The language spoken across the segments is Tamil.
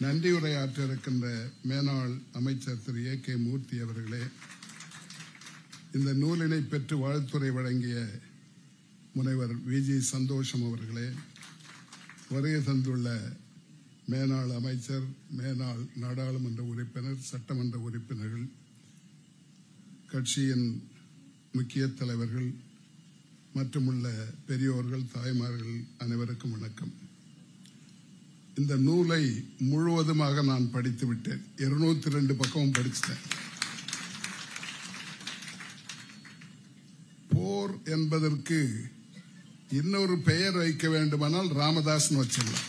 நன்றி உரையாற்ற இருக்கின்ற மேனாள் அமைச்சர் திரு A.K. மூர்த்தி அவர்களே, இந்த நூலினை பெற்று வாழ்த்துரை வழங்கிய முனைவர் V.G. சந்தோஷம் அவர்களே, வருகை தந்துள்ள மேனாள் அமைச்சர், மேனாள் நாடாளுமன்ற உறுப்பினர், சட்டமன்ற உறுப்பினர்கள், கட்சியின் முக்கிய தலைவர்கள் மற்றும் உள்ள பெரியோர்கள், தாய்மார்கள் அனைவருக்கும் வணக்கம். இந்த நூலை முழுவதுமாக நான் படித்து விட்டேன். 202 பக்கமும் படிச்சிட்டேன். போர் என்பதற்கு இன்னொரு பெயர் வைக்க வேண்டுமானால் ராமதாஸ்னு வச்சிடலாம்.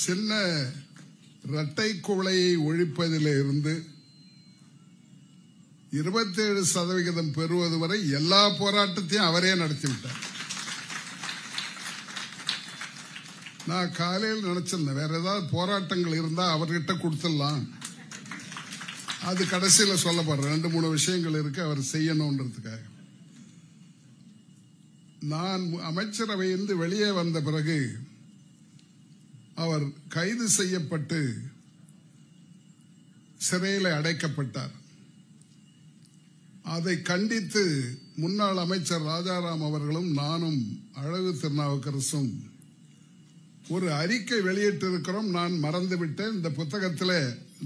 சின்ன இரட்டை குவளையை ஒழிப்பதில் இருந்து 27% பெறுவது வரை எல்லா போராட்டத்தையும் அவரே நடத்திவிட்டார். நான் காலையில் நினைச்சிருந்தேன், வேற ஏதாவது போராட்டங்கள் இருந்தா அவர்கிட்ட கொடுத்துடலாம். அது கடைசியில் சொல்லப்படுற 2-3 விஷயங்கள் இருக்கு அவர் செய்யணும்ன்றதுக்காக. நான் அமைச்சரவையிலிருந்து வெளியே வந்த பிறகு அவர் கைது செய்யப்பட்டு சிறையில் அடைக்கப்பட்டார். அதை கண்டித்து முன்னாள் அமைச்சர் ராஜாராம் அவர்களும் நானும் அழகு திருநாவுக்கரசும் ஒரு அறிக்கை வெளியிட்டிருக்கிறோம். நான் மறந்துவிட்டேன். இந்த புத்தகத்தில்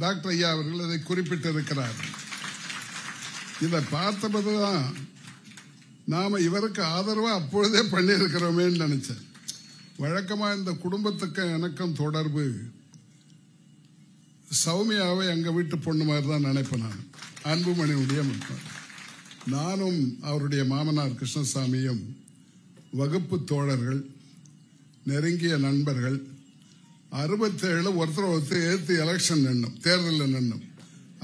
டாக்டர் ஐயா அவர்கள் அதை குறிப்பிட்டிருக்கிறார். இதை பார்த்தபோதுதான் நாம இவருக்கு ஆதரவா அப்பொழுதே பண்ணியிருக்கிறோமே நினைச்சேன். வழக்கமா இந்த குடும்பத்துக்கு எனக்கும் தொடர்பு சௌமியாவை எங்க வீட்டு பொண்ணு மாதிரி தான் நினைப்பேன். நான் அன்புமணியுடைய மக்கள், நானும் அவருடைய மாமனார் கிருஷ்ணசாமியும் வகுப்பு தோழர்கள், நெருங்கிய நண்பர்கள். 67 ஒருத்தர் ஏற்று எலெக்ஷன் நின்னும், தேர்தலில் நின்னும்.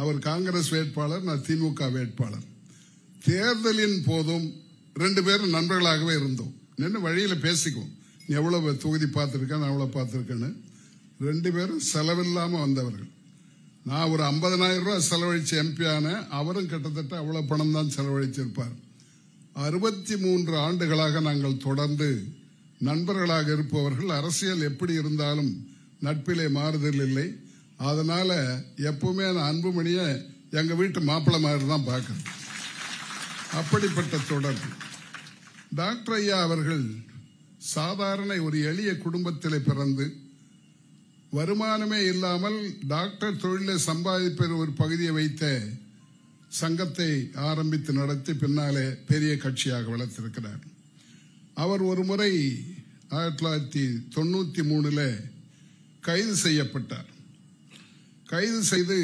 அவர் காங்கிரஸ் வேட்பாளர், நான் திமுக வேட்பாளர். தேர்தலின் போதும் 2 பேரும் நண்பர்களாகவே இருந்தோம். நின்று வழியில பேசிக்குவோம், நீ எவ்வளவு தொகுதி பார்த்திருக்க, நான் எவ்வளவு பார்த்திருக்கேன்னு. 2 பேரும் செலவில்லாம வந்தவர்கள். நான் ஒரு 50,000 ரூபாய் செலவழிச்சு எம்பி ஆனேன். அவரும் கிட்டத்தட்ட அவ்வளவு பணம் தான் செலவழிச்சிருப்பார். 63 ஆண்டுகளாக நாங்கள் தொடர்ந்து நண்பர்களாக இருப்பவர்கள். அரசியல் எப்படி இருந்தாலும் நட்பிலே மாறுதல் இல்லை. அதனால எப்பவுமே நான் அன்புமணியை எங்க வீட்டு மாப்பிள்ளை மாதிரி தான் பார்க்கிறேன். அப்படிப்பட்ட தொடர்பு. டாக்டர் ஐயா அவர்கள் சாதாரண ஒரு எளிய குடும்பத்திலே பிறந்து வருமானமே இல்லாமல் டாக்டர் தொழிலை சம்பாதிப்பது ஒரு பகுதியை வைத்த சங்கத்தை ஆரம்பித்து நடத்தி பின்னாலே பெரிய கட்சியாக வளர்த்திருக்கிறார். அவர் ஒரு முறை 1993 கைது செய்யப்பட்டார். கைது செய்து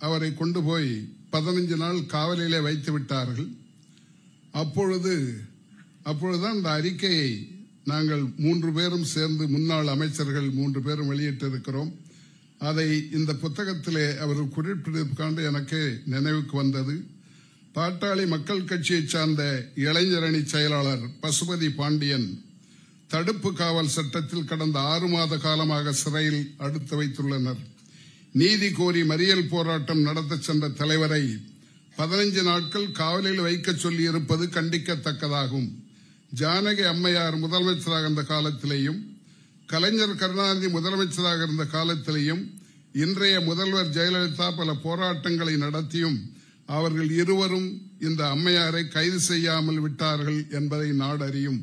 அவரை கொண்டு போய் 15 நாள் காவலிலே வைத்து விட்டார்கள். அப்பொழுதுதான் இந்த அறிக்கையை நாங்கள் 3 பேரும் சேர்ந்து, முன்னாள் அமைச்சர்கள் 3 பேரும் வெளியிட்டிருக்கிறோம். அதை இந்த புத்தகத்திலே அவர்கள் குறிப்பிட்டிருக்காண்டு எனக்கு நினைவுக்கு வந்தது. பாட்டாளி மக்கள் கட்சியை சார்ந்த இளைஞரணி செயலாளர் பசுபதி பாண்டியன் தடுப்பு காவல் சட்டத்தில் கடந்த 6 மாத காலமாக சிறையில் அடுத்து வைத்துள்ளனர். நீதி கோரி மறியல் போராட்டம் நடத்த சென்ற தலைவரை 15 நாட்கள் காவலில் வைக்க சொல்லி இருப்பது கண்டிக்கத்தக்கதாகும். ஜானகி அம்மையார் முதலமைச்சராக இருந்த காலத்திலேயும், கலைஞர் கருணாநிதி முதலமைச்சராக இருந்த காலத்திலேயும், இன்றைய முதல்வர் ஜெயலலிதா பல போராட்டங்களை நடத்தியும் அவர்கள் இருவரும் இந்த அம்மையாரை கைது செய்யாமல் விட்டார்கள் என்பதை நாடறியும்.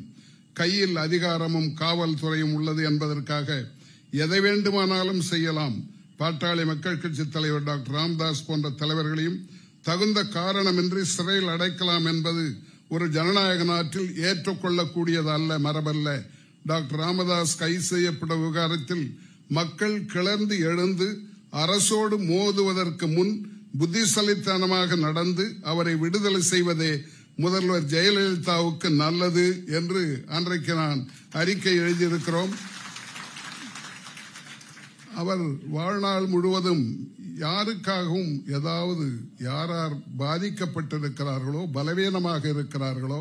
கையில் அதிகாரமும் காவல்துறையும் உள்ளது என்பதற்காக எதை வேண்டுமானாலும் செய்யலாம். பாட்டாளி மக்கள் கட்சி தலைவர் டாக்டர் ராமதாஸ் போன்ற தலைவர்களையும் தகுந்த காரணமின்றி சிறையில் அடைக்கலாம் என்பது ஒரு ஜனநாயக நாட்டில் ஏற்றுக்கொள்ளக்கூடியது அல்ல, மரபல்ல. டாக்டர் ராமதாஸ் கைது செய்யப்பட்ட விவகாரத்தில் மக்கள் கிளர்ந்து எழுந்து அரசோடு மோதுவதற்கு முன் புத்திசாலித்தனமாக நடந்து அவரை விடுதலை செய்வதே முதல்வர் ஜெயலலிதாவுக்கு நல்லது என்று அன்றைக்கு நான் அறிக்கை எழுதியிருக்கிறோம். அவர் வாழ்நாள் முழுவதும் யாருக்காகவும் ஏதாவது யார் பாதிக்கப்பட்டிருக்கிறார்களோ, பலவீனமாக இருக்கிறார்களோ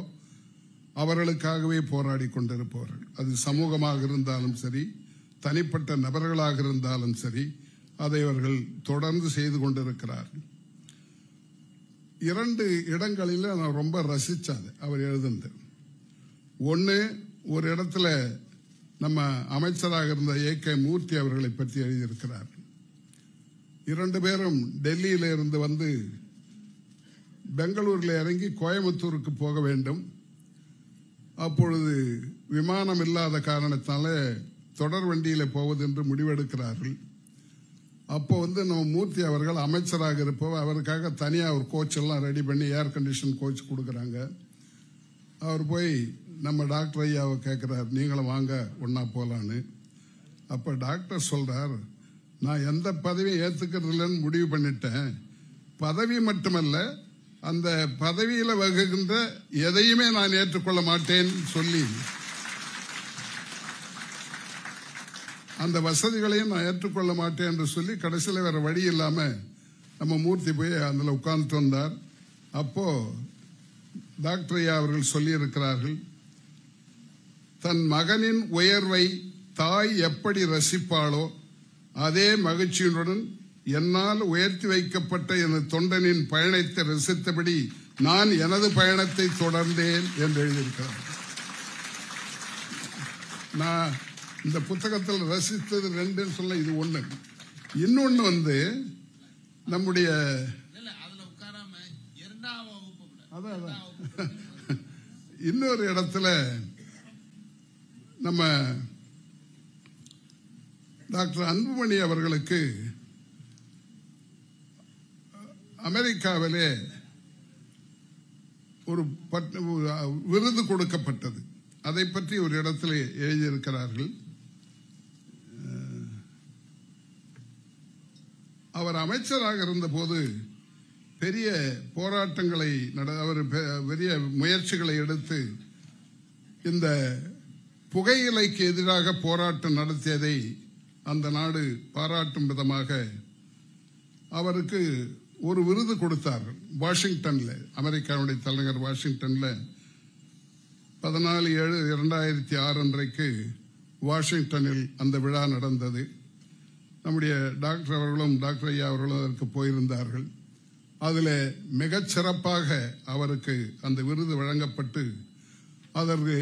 அவர்களுக்காகவே போராடி கொண்டிருப்பவர்கள். அது சமூகமாக இருந்தாலும் சரி, தனிப்பட்ட நபர்களாக இருந்தாலும் சரி, அதை அவர்கள் தொடர்ந்து செய்து கொண்டிருக்கிறார்கள். 2 இடங்களில் நான் ரொம்ப ரசிச்சேன் அவர் எழுதுனது. ஒன்னு, ஒரு இடத்துல நம்ம அமைச்சராக இருந்த A.K. மூர்த்தி அவர்களை பற்றி எழுதியிருக்கிறார். 2 பேரும் டெல்லியில இருந்து வந்து பெங்களூரில் இறங்கி கோயம்புத்தூருக்கு போக வேண்டும். அப்பொழுது விமானம் இல்லாத காரணத்தால தொடர் வண்டியில போவது என்று முடிவெடுக்கிறார்கள். அப்போ நம்ம மூர்த்தி அவர்கள் அமைச்சராக இருப்பவர், அவருக்காக தனியா ஒரு கோச் எல்லாம் ரெடி பண்ணி ஏர் கண்டிஷன் கோச் கொடுக்கறாங்க. அவர் போய் நம்ம டாக்டர் ஐயாவை கேட்கிறார், நீங்களும் வாங்க ஒன்னா போலான்னு. அப்ப டாக்டர் சொல்றார், நான் எந்த பதவியும் ஏத்துக்கிறது இல்லைன்னு முடிவு பண்ணிட்டேன். பதவி மட்டுமல்ல, அந்த பதவியில வகுக்கின்ற எதையுமே நான் ஏற்றுக்கொள்ள மாட்டேன் சொல்லி அந்த வசதிகளையும் நான் ஏற்றுக்கொள்ள மாட்டேன் என்று சொல்லி கடைசியில் வேற வழி இல்லாம நம்ம மூர்த்தி போய் அதுல உட்கார்ந்து வந்தார். அப்போ டாக்டர் ஐயா அவர்கள் சொல்லி இருக்கிறார்கள், தன் மகனின் உயர்வை தாய் எப்படி ரசிப்பாளோ அதே மகிழ்ச்சியுடன் என்னால் உயர்த்தி வைக்கப்பட்ட எனது தொண்டனின் பயணத்தை ரசித்தபடி நான் எனது பயணத்தை தொடர்ந்தேன் என்று எழுதியிருக்கிறார். நான் இந்த புத்தகத்தில் ரசித்தது 2 சொல்ல இது 1. இன்னொன்னு நம்முடைய இன்னொரு இடத்துல நம்ம டாக்டர் அன்புமணி அவர்களுக்கு அமெரிக்காவிலே ஒரு விருது கொடுக்கப்பட்டது. அதை பற்றி ஒரு இடத்துல எழுதியிருக்கிறார்கள். அவர் அமைச்சராக இருந்தபோது பெரிய போராட்டங்களை அவர் பெரிய முயற்சிகளை எடுத்து இந்த புகையிலைக்கு எதிராக போராட்டம் நடத்தியதை அந்த நாடு பாராட்டும் விதமாக அவருக்கு ஒரு விருது கொடுத்தார்கள். வாஷிங்டன்ல, அமெரிக்காவுடைய தலைநகர் வாஷிங்டன்ல 14/7/2006 அன்றைக்கு வாஷிங்டனில் அந்த விழா நடந்தது. நம்முடைய டாக்டர் அவர்களும் டாக்டர் ஐயா அவர்களும் அதற்கு போயிருந்தார்கள். அதில் மிகச் சிறப்பாக அவருக்கு அந்த விருது வழங்கப்பட்டு அதற்கு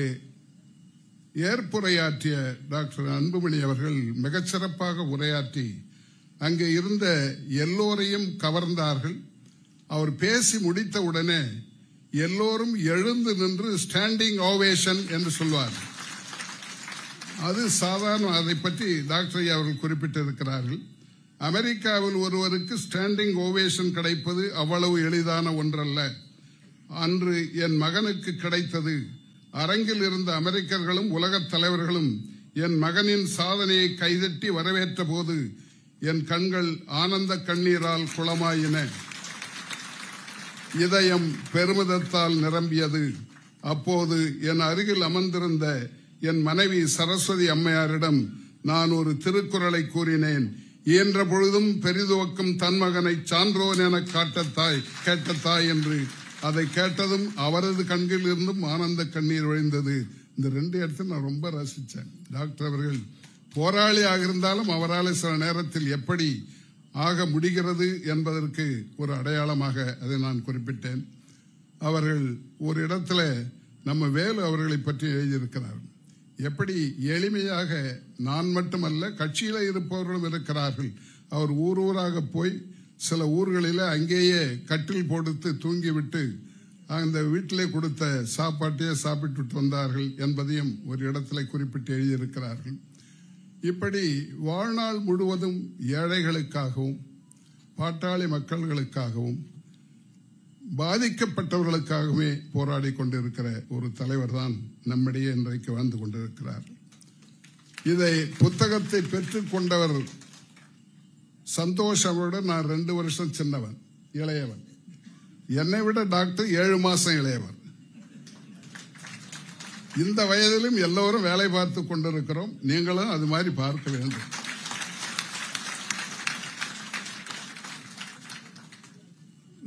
ஏற்புரையாற்றிய டாக்டர் அன்புமணி அவர்கள் மிகச்சிறப்பாக உரையாற்றி அங்கே இருந்த எல்லோரையும் கவர்ந்தார்கள். அவர் பேசி முடித்த உடனே எல்லோரும் எழுந்து நின்று ஸ்டாண்டிங் ஓவேஷன் என்று சொல்வார். அது சாதாரண, அதை பற்றி டாக்டர் ஐயா அவர்கள் குறிப்பிட்டிருக்கிறார்கள். அமெரிக்காவில் ஒருவருக்கு ஸ்டாண்டிங் ஓவேஷன் கிடைப்பது அவ்வளவு எளிதான ஒன்றல்ல. அன்று என் மகனுக்கு கிடைத்தது. அரங்கில் இருந்த அமெரிக்கர்களும் உலகத் தலைவர்களும் என் மகனின் சாதனையை கைதட்டி வரவேற்ற போது என் கண்கள் ஆனந்த கண்ணீரால் குளமாயின. இதயம் பெருமிதத்தால் நிரம்பியது. அப்போது என் அருகில் அமர்ந்திருந்த என் மனைவி சரஸ்வதி அம்மையாரிடம் நான் ஒரு திருக்குறளை கூறினேன். இயன்ற பொழுதும் பெரிதுவக்கும் தன் மகனை சான்றோன் என கேட்ட தாய் என்று. அதை கேட்டதும் அவரது கண்களில் இருந்தும் ஆனந்த கண்ணீர் வழிந்தது. இந்த 2 இடத்துல நான் ரொம்ப ரசிச்சேன். டாக்டர் அவர்கள் போராளியாக இருந்தாலும் அவரால் சில நேரத்தில் எப்படி ஆக முடிகிறது என்பதற்கு ஒரு அடையாளமாக அதை நான் குறிப்பிட்டேன். அவர்கள் ஒரு இடத்துல நம்ம வேலு அவர்களை பற்றி எழுதியிருக்கிறார். எப்படி எளிமையாக, நான் மட்டுமல்ல கட்சியில இருப்பவர்களும் இருக்கிறார்கள். அவர் ஊராக போய் சில ஊர்களில் அங்கேயே கட்டில் போடுத்து தூங்கிவிட்டு அந்த வீட்டிலே கொடுத்த சாப்பாட்டையே சாப்பிட்டு வந்தார்கள் என்பதையும் ஒரு இடத்துல குறிப்பிட்டு எழுதியிருக்கிறார்கள். இப்படி வாழ்நாள் முழுவதும் ஏழைகளுக்காகவும் பாட்டாளி மக்களுக்காகவும் பாதிக்கப்பட்டவர்களுக்காகவே போராடி கொண்டிருக்கிற ஒரு தலைவர் தான் நம்மிடையே இன்றைக்கு வாழ்ந்து கொண்டிருக்கிறார். இதை புத்தகத்தை பெற்றுக் கொண்டவர் சந்தோஷோட நான் 2 வருஷம் சின்னவன், இளையவன். என்னை விட டாக்டர் 7 மாசம் இளையவர். இந்த வயதிலும் எல்லோரும் வேலை பார்த்து கொண்டிருக்கிறோம். நீங்களும் அது மாதிரி பார்க்க வேண்டும்.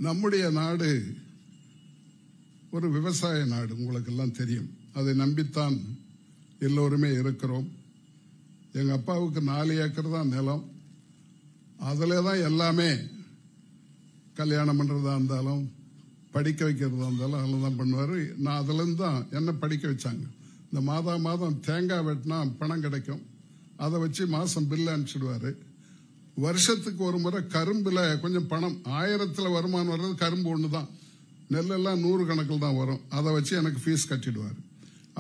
நம்முடைய நாடு ஒரு விவசாய நாடு, உங்களுக்கு எல்லாம் தெரியும். அதை நம்பித்தான் எல்லோருமே இருக்கிறோம். எங்க அப்பாவுக்கு 4 ஏக்கர் தான் நிலம். அதுல தான் எல்லாமே, கல்யாணம் பண்றதா இருந்தாலும், படிக்க வைக்கிறதா இருந்தாலும் அதில் தான் பண்ணுவார். நான் அதுலேருந்து தான் என்ன படிக்க வச்சாங்க. இந்த மாதம் தேங்காய் வெட்டினா பணம் கிடைக்கும், அதை வச்சு மாதம் பில்லு அனுப்பிச்சிடுவார். வருஷத்துக்கு ஒரு முறை கரும்புல கொஞ்சம் பணம் 1000 வருமானம் வர்றது கரும்பு ஒன்று தான், நெல்லெல்லாம் 100 கணக்கில் தான் வரும், அதை வச்சு எனக்கு ஃபீஸ் கட்டிடுவார்.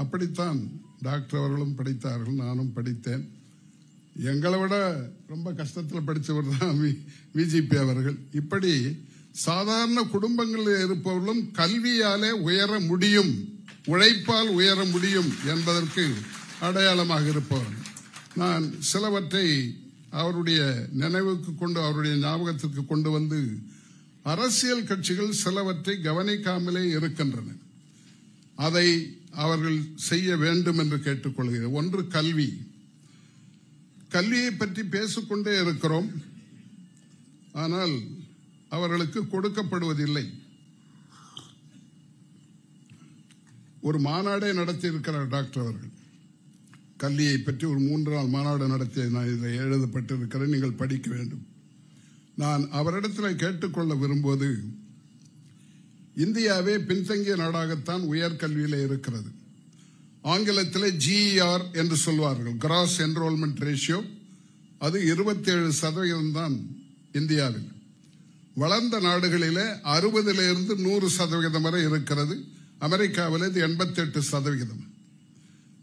அப்படித்தான் டாக்டர் அவர்களும் படித்தார்கள், நானும் படித்தேன். எங்களை விட ரொம்ப கஷ்டத்தில் படித்தவர் தான் விஜிபி அவர்கள். இப்படி சாதாரண குடும்பங்களில் இருப்பவர்களும் கல்வியாலே உயர முடியும், உழைப்பால் உயர முடியும் என்பதற்கு அடையாளமாக இருப்பவர். நான் சிலவற்றை அவருடைய நினைவுக்கு கொண்டு, அவருடைய ஞாபகத்திற்கு கொண்டு வந்து, அரசியல் கட்சிகள் சிலவற்றை கவனிக்காமலே இருக்கின்றன. அதை அவர்கள் செய்ய வேண்டும் என்று கேட்டுக்கொள்கிறேன். ஒன்று கல்வி. கல்வியை பற்றி பேசிக்கொண்டே இருக்கிறோம், ஆனால் அவர்களுக்கு கொடுக்கப்படுவதில்லை. ஒரு மாநாடே நடத்தி இருக்கிறார் டாக்டர் அவர்கள், கல்வியை பற்றி ஒரு 3 நாள் மாநாடு நடத்திய நான் இதில் எழுதப்பட்டிருக்கிறேன், நீங்கள் படிக்க வேண்டும். நான் அவரிடத்தில் கேட்டுக்கொள்ள விரும்புவது, இந்தியாவே பின்தங்கிய நாடாகத்தான் உயர்கல்வியில் இருக்கிறது. ஆங்கிலத்தில் GER என்று சொல்வார்கள், கிராஸ் என்ரோல்மெண்ட் ரேஷியோ. அது 27% தான் இந்தியாவில். வளர்ந்த நாடுகளிலே 60% 100% வரை இருக்கிறது. அமெரிக்காவில் இது 88%.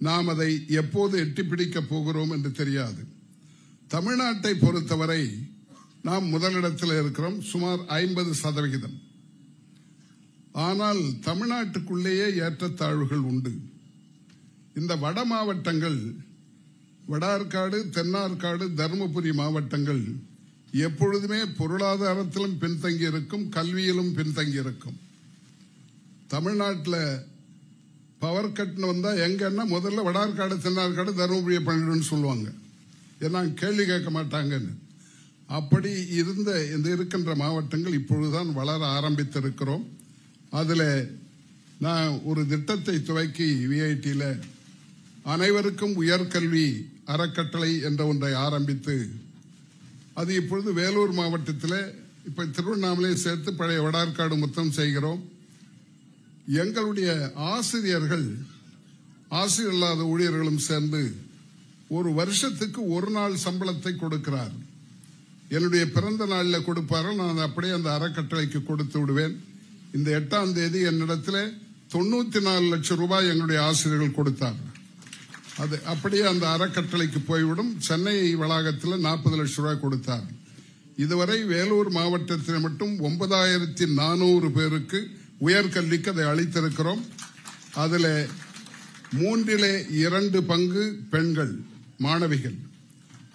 நாம் அதை எப்போது எட்டி பிடிக்க போகிறோம் என்று தெரியாது. தமிழ்நாட்டை பொறுத்தவரை நாம் முதலிடத்தில் இருக்கிறோம், சுமார் 50%. ஆனால் தமிழ்நாட்டுக்குள்ளேயே ஏற்றத்தாழ்வுகள் உண்டு. இந்த வட மாவட்டங்கள், வடார்காடு, தென்னார்காடு, தருமபுரி மாவட்டங்கள் எப்பொழுதுமே பொருளாதாரத்திலும் பின்தங்கி இருக்கும், கல்வியிலும் பின்தங்கி இருக்கும். தமிழ்நாட்டில் பவர் கட்னு வந்தா எங்கன்னா முதல்ல வடார்காடு, தென்னார்காடு, தருமபுரியை பண்ணிடுன்னு சொல்லுவாங்க, ஏன்னா கேள்வி கேட்க மாட்டாங்கன்னு. அப்படி இருக்கின்ற மாவட்டங்கள் இப்பொழுதுதான் வளர ஆரம்பித்திருக்கிறோம். அதில் நான் ஒரு திட்டத்தை துவக்கி விஐடியில் அனைவருக்கும் உயர்கல்வி அறக்கட்டளை என்ற ஒன்றை ஆரம்பித்து, அது இப்பொழுது வேலூர் மாவட்டத்தில், இப்ப திருவண்ணாமலையை சேர்த்து பழைய வடார்காடு மொத்தம் செய்கிறோம். எங்களுடைய ஆசிரியர்கள், ஆசிரியர் இல்லாத ஊழியர்களும் சேர்ந்து ஒரு வருஷத்துக்கு 1 நாள் சம்பளத்தை கொடுக்கிறார். என்னுடைய பிறந்த நாளில் கொடுப்பார்கள், நான் அப்படியே அந்த அறக்கட்டளைக்கு கொடுத்து விடுவேன். இந்த 8ஆம் தேதி என்னிடத்தில் 94 லட்சம் ரூபாய் எங்களுடைய ஆசிரியர்கள் கொடுத்தார். அது அப்படியே அந்த அறக்கட்டளைக்கு போய்விடும். சென்னை வளாகத்தில் 40 லட்சம் ரூபாய் கொடுத்தார். இதுவரை வேலூர் மாவட்டத்தில் மட்டும் 9400 பேருக்கு உயர்கல்விக்கு அதை அளித்திருக்கிறோம். அதில் 3/2 பங்கு பெண்கள் மாணவிகள்.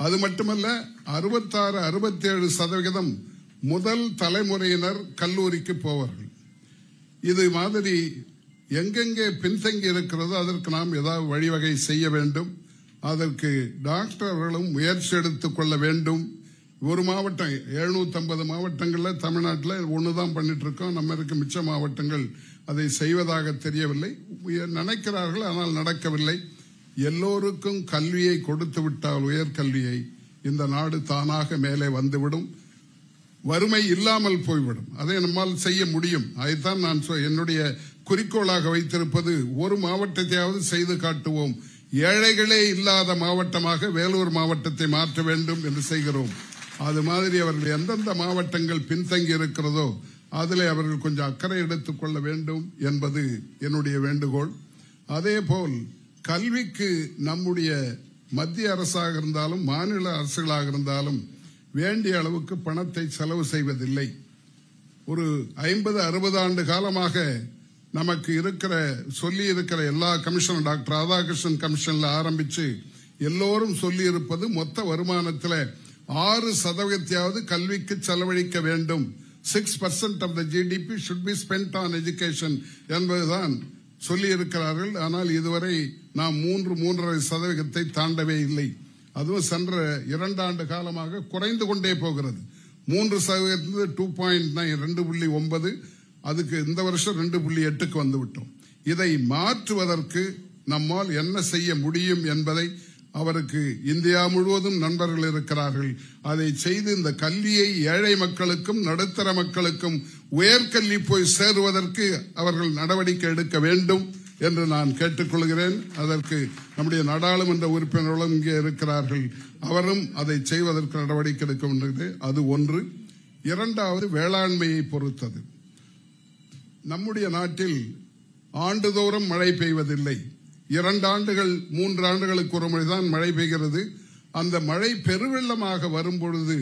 அது மட்டுமல்ல, 66-67% முதல் தலைமுறையினர் கல்லூரிக்கு போவார்கள். இது மாதிரி எங்கெங்கே பின்தங்கி இருக்கிறதோ அதற்கு நாம் ஏதாவது வழிவகை செய்ய வேண்டும். அதற்கு டாக்டர் அவர்களும் முயற்சி எடுத்துக் கொள்ள வேண்டும். ஒரு மாவட்டம், 750 மாவட்டங்களில் தமிழ்நாட்டில் ஒண்ணுதான் பண்ணிட்டு இருக்கோம். நம்ம இருக்க மிச்ச மாவட்டங்கள் அதை செய்வதாக தெரியவில்லை, நினைக்கிறார்கள், ஆனால் நடக்கவில்லை. எல்லோருக்கும் கல்வியை கொடுத்து விட்டால், உயர்கல்வியை, இந்த நாடு தானாக மேலே வந்துவிடும், வறுமை இல்லாமல் போய்விடும். அதை நம்மால் செய்ய முடியும். அதைத்தான் நான் என்னுடைய குறிக்கோளாக வைத்திருப்பது. ஒரு மாவட்டத்தையாவது செய்து காட்டுவோம். ஏழைகளே இல்லாத மாவட்டமாக வேலூர் மாவட்டத்தை மாற்ற வேண்டும் என்று செய்கிறோம். அது மாதிரி அவர்கள் எந்தெந்த மாவட்டங்கள் பின்தங்கி இருக்கிறதோ அதிலே அவர்கள் கொஞ்சம் அக்கறை எடுத்துக் கொள்ள வேண்டும் என்பது என்னுடைய வேண்டுகோள். அதே போல் கல்விக்கு நம்முடைய மத்திய அரசாக இருந்தாலும் மாநில அரசுகளாக இருந்தாலும் வேண்டிய அளவுக்கு பணத்தை செலவு செய்வதில்லை. ஒரு 50-60 ஆண்டு காலமாக நமக்கு சொல்லி இருக்கிற எல்லா கமிஷன், டாக்டர் ராதாகிருஷ்ணன் கமிஷன்ல ஆரம்பிச்சு எல்லோரும் சொல்லி இருப்பது, மொத்த வருமானத்தில் 6% கல்விக்கு செலவழிக்க வேண்டும். 6% of the GDP should be spent on education என்பதுதான் சொல்லி இருக்கிறார்கள். ஆனால் இதுவரை நாம் 3-3.5% தாண்டவே இல்லை. அதுவும் சென்ற 2 ஆண்டு காலமாக குறைந்து கொண்டே போகிறது. 3% 2.9, 2.9, அதுக்கு இந்த வருஷம் 2.8க்கு வந்து விட்டோம். இதை மாற்றுவதற்கு நம்மால் என்ன செய்ய முடியும் என்பதை அவருக்கு இந்தியா முழுவதும் நண்பர்கள் இருக்கிறார்கள். அதை செய்து இந்த கல்வியை ஏழை மக்களுக்கும் நடுத்தர மக்களுக்கும் உயர்கல்வி போய் சேருவதற்கு அவர்கள் நடவடிக்கை எடுக்க வேண்டும் என்று நான் கேட்டுக்கொள்கிறேன். அதற்கு நம்முடைய நாடாளுமன்ற உறுப்பினர்களும் இங்கே இருக்கிறார்கள். அவரும் அதை செய்வதற்கு நடவடிக்கை எடுக்க வேண்டும். அது ஒன்று. இரண்டாவது, வேளாண்மையை பொறுத்தது. நம்முடைய நாட்டில் ஆண்டுதோறும் மழை பெய்வதில்லை. 2 ஆண்டுகள் 3 ஆண்டுகளுக்கு ஒரு முறைதான் மழை பெய்கிறது. அந்த மழை பெருவெள்ளமாக வரும்பொழுது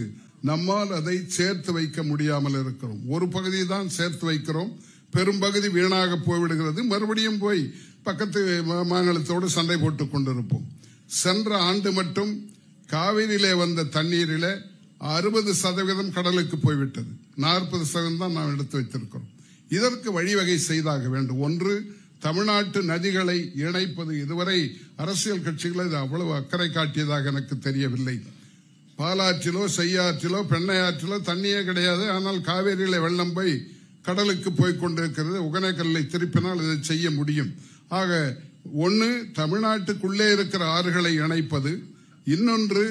நம்மால் அதை சேர்த்து வைக்க முடியாமல் இருக்கிறோம். ஒரு பகுதியை தான் சேர்த்து வைக்கிறோம், பெரும்பகுதி வீணாக போய்விடுகிறது. மறுபடியும் போய் பக்கத்து மாநிலத்தோடு சண்டை போட்டுக் கொண்டிருப்போம். சென்ற ஆண்டு மட்டும் காவிரியிலே வந்த தண்ணீரிலே 60% கடலுக்கு போய்விட்டது. 40% தான் நாம் எடுத்து வைத்திருக்கிறோம். இதற்கு வழிவகை செய்தாக வேண்டும். ஒன்று, தமிழ்நாட்டு நதிகளை இணைப்பது. இதுவரை அரசியல் கட்சிகள் அவ்வளவு அக்கறை காட்டியதாக எனக்கு தெரியவில்லை. பாலாற்றிலோ செய்யாற்றிலோ பெண்ணையாற்றிலோ தண்ணியே கிடையாது. ஆனால் காவேரியில வெள்ளம் போய் கடலுக்கு போய் கொண்டிருக்கிறது. ஒகேனக்கல்லை திருப்பினால் இதை செய்ய முடியும். ஆக ஒன்று, தமிழ்நாட்டுக்குள்ளே இருக்கிற ஆறுகளை இணைப்பது. இன்னொன்று,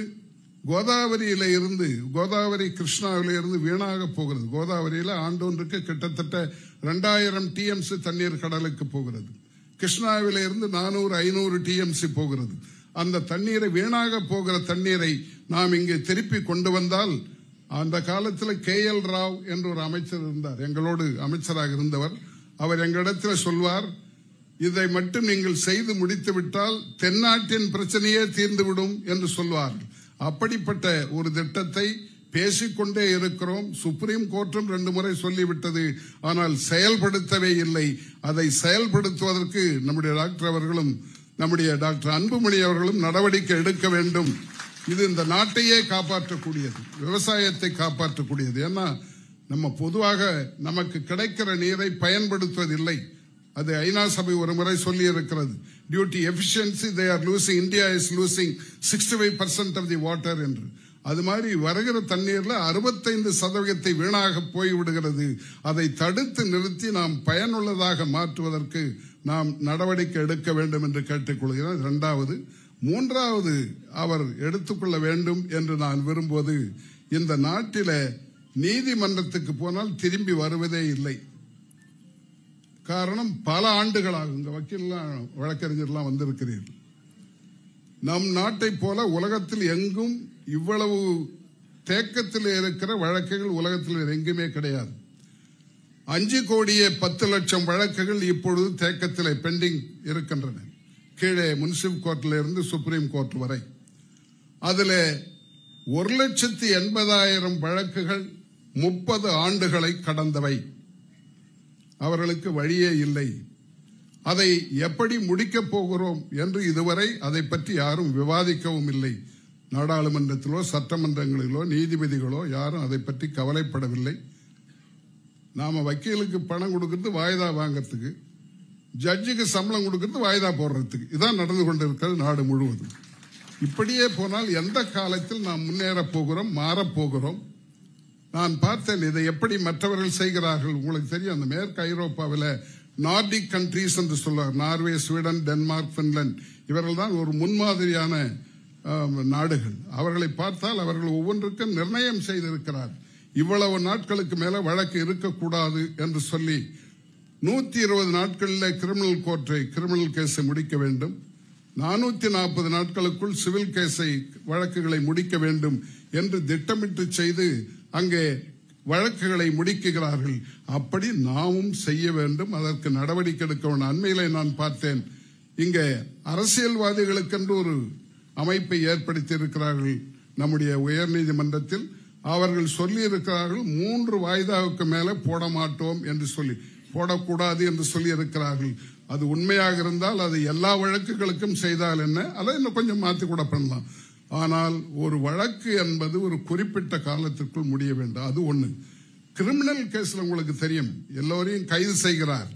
கோதாவரியில இருந்து, கோதாவரி கிருஷ்ணாவில இருந்து வீணாக போகிறது. கோதாவரியில ஆண்டொன்றுக்கு கிட்டத்தட்ட 2000 TMC தண்ணீர் கடலுக்கு போகிறது. கிருஷ்ணாவில இருந்து 400-500 TMC போகிறது. அந்த தண்ணீரை, வீணாக போகிற தண்ணீரை நாம் இங்கே திருப்பி கொண்டு வந்தால், அந்த காலத்தில் KL ராவ் என்று ஒரு அமைச்சர் இருந்தார், எங்களோடு அமைச்சராக இருந்தவர். அவர் எங்களிடத்தில் சொல்வார், இதை மட்டும் நீங்கள் செய்து முடித்து விட்டால் தென்னாட்டின் பிரச்சனையே தீர்ந்துவிடும் என்று சொல்வார். அப்படிப்பட்ட ஒரு திட்டத்தை பேசிக்கொண்டே இருக்கிறோம். சுப்ரீம் கோர்ட்டும் 2 முறை சொல்லிவிட்டது. ஆனால் செயல்படுத்தவே இல்லை. அதை செயல்படுத்துவதற்கு நம்முடைய டாக்டர் அவர்களும் நம்முடைய டாக்டர் அன்புமணி அவர்களும் நடவடிக்கை எடுக்க வேண்டும். இது இந்த நாட்டையே காப்பாற்றக்கூடியது, விவசாயத்தை காப்பாற்றக்கூடியது. ஏன்னா நம்ம பொதுவாக நமக்கு கிடைக்கிற நீரை பயன்படுத்துவதில்லை. அது ஐநா சபை ஒரு முறை சொல்லி இருக்கிறது. Duty efficiency they are losing, India is losing 65% of the water என்று. அது மாதிரி வருகிற தண்ணீர்ல 65% வீணாக போய்விடுகிறது. அதை தடுத்து நிறுத்தி நாம் பயனுள்ளதாக மாற்றுவதற்கு நாம் நடவடிக்கை எடுக்க வேண்டும் என்று கேட்டுக்கொள்கிறேன். 2வது. 3வது அவர் எடுத்துக்கொள்ள வேண்டும் என்று நான் விரும்புவது, இந்த நாட்டில நீதிமன்றத்துக்கு போனால் திரும்பி வருவதே இல்லை. காரணம், பல ஆண்டுகளாக இந்த வக்கீல்லாம் வழக்கறிஞர்லாம் வந்திருக்கிறீர்கள். நம் நாட்டை போல உலகத்தில் எங்கும் இவ்வளவு தேக்கத்தில் இருக்கிற வழக்குகள் உலகத்தில் எங்குமே கிடையாது. 5,10,00,000 வழக்குகள் இப்பொழுது தேக்கத்தில் பெண்டிங் இருக்கின்றன. கீழே முனிசிபல் கோர்ட்ல இருந்து சுப்ரீம் கோர்ட் வரை. அதுல 1,80,000 வழக்குகள் 30 ஆண்டுகளை கடந்தவை. அவர்களுக்கு வழியே இல்லை. அதை எப்படி முடிக்கப் போகிறோம் என்று இதுவரை அதை பற்றி யாரும் விவாதிக்கவும் இல்லை. நாடாளுமன்றத்திலோ சட்டமன்றங்களிலோ நீதிபதிகளோ யாரும் அதை பற்றி கவலைப்படவில்லை. நாம வக்கீலுக்கு பணம் கொடுக்கிறது வாய்தா வாங்கறதுக்கு, ஜட்ஜுக்கு சம்பளம் கொடுக்கிறது வாய்தா போடுறதுக்கு. இதான் நடந்து கொண்டிருக்கிறது நாடு முழுவதும். இப்படியே போனால் எந்த காலத்தில் நாம் முன்னேற போகிறோம், மாறப்போகிறோம்? நான் பார்த்தேன் இதை எப்படி மற்றவர்கள் செய்கிறார்கள். உங்களுக்கு தெரியும், அந்த மேற்கு ஐரோப்பாவில் நார்டிக் கண்ட்ரீஸ் என்று சொல்வார். நார்வே, ஸ்வீடன், டென்மார்க், பின்லாந்து, இவர்கள் தான் ஒரு முன்மாதிரியான நாடுகள். அவர்களை பார்த்தால் அவர்கள் ஒவ்வொன்றுக்கும் நிர்ணயம் செய்திருக்கிறார். இவ்வளவு நாட்களுக்கு மேல வழக்கு இருக்கக்கூடாது என்று சொல்லி 120 நாட்களில் கிரிமினல் கேஸை முடிக்க வேண்டும். 440 நாட்களுக்குள் சிவில் கேஸை வழக்குகளை முடிக்க வேண்டும் என்று திட்டமிட்டு செய்து அங்கே வழக்குகளை முடிக்கிறார்கள். அப்படி நாமும் செய்ய வேண்டும், அதற்கு நடவடிக்கை எடுக்க வேண்டும். அண்மையிலே நான் பார்த்தேன், இங்கே அரசியல்வாதிகளுக்கென்று ஒரு அமைப்பை ஏற்படுத்தி இருக்கிறார்கள் நம்முடைய உயர்நீதிமன்றத்தில். அவர்கள் சொல்லி இருக்கிறார்கள் 3 வாய்தாவுக்கு மேல போட மாட்டோம் என்று சொல்லி, போடக்கூடாது என்று சொல்லி இருக்கிறார்கள். அது உண்மையாக இருந்தால் அது எல்லா வழக்குகளுக்கும் செய்தால் என்ன, அதை இன்னும் கொஞ்சம் மாற்றி கூட பண்ணலாம். ஆனால் ஒரு வழக்கு என்பது ஒரு குறிப்பிட்ட காலத்திற்குள் முடிய வேண்டும். அது ஒண்ணு. கிரிமினல் கேஸ்ல உங்களுக்கு தெரியும், எல்லோரையும் கைது செய்கிறார்.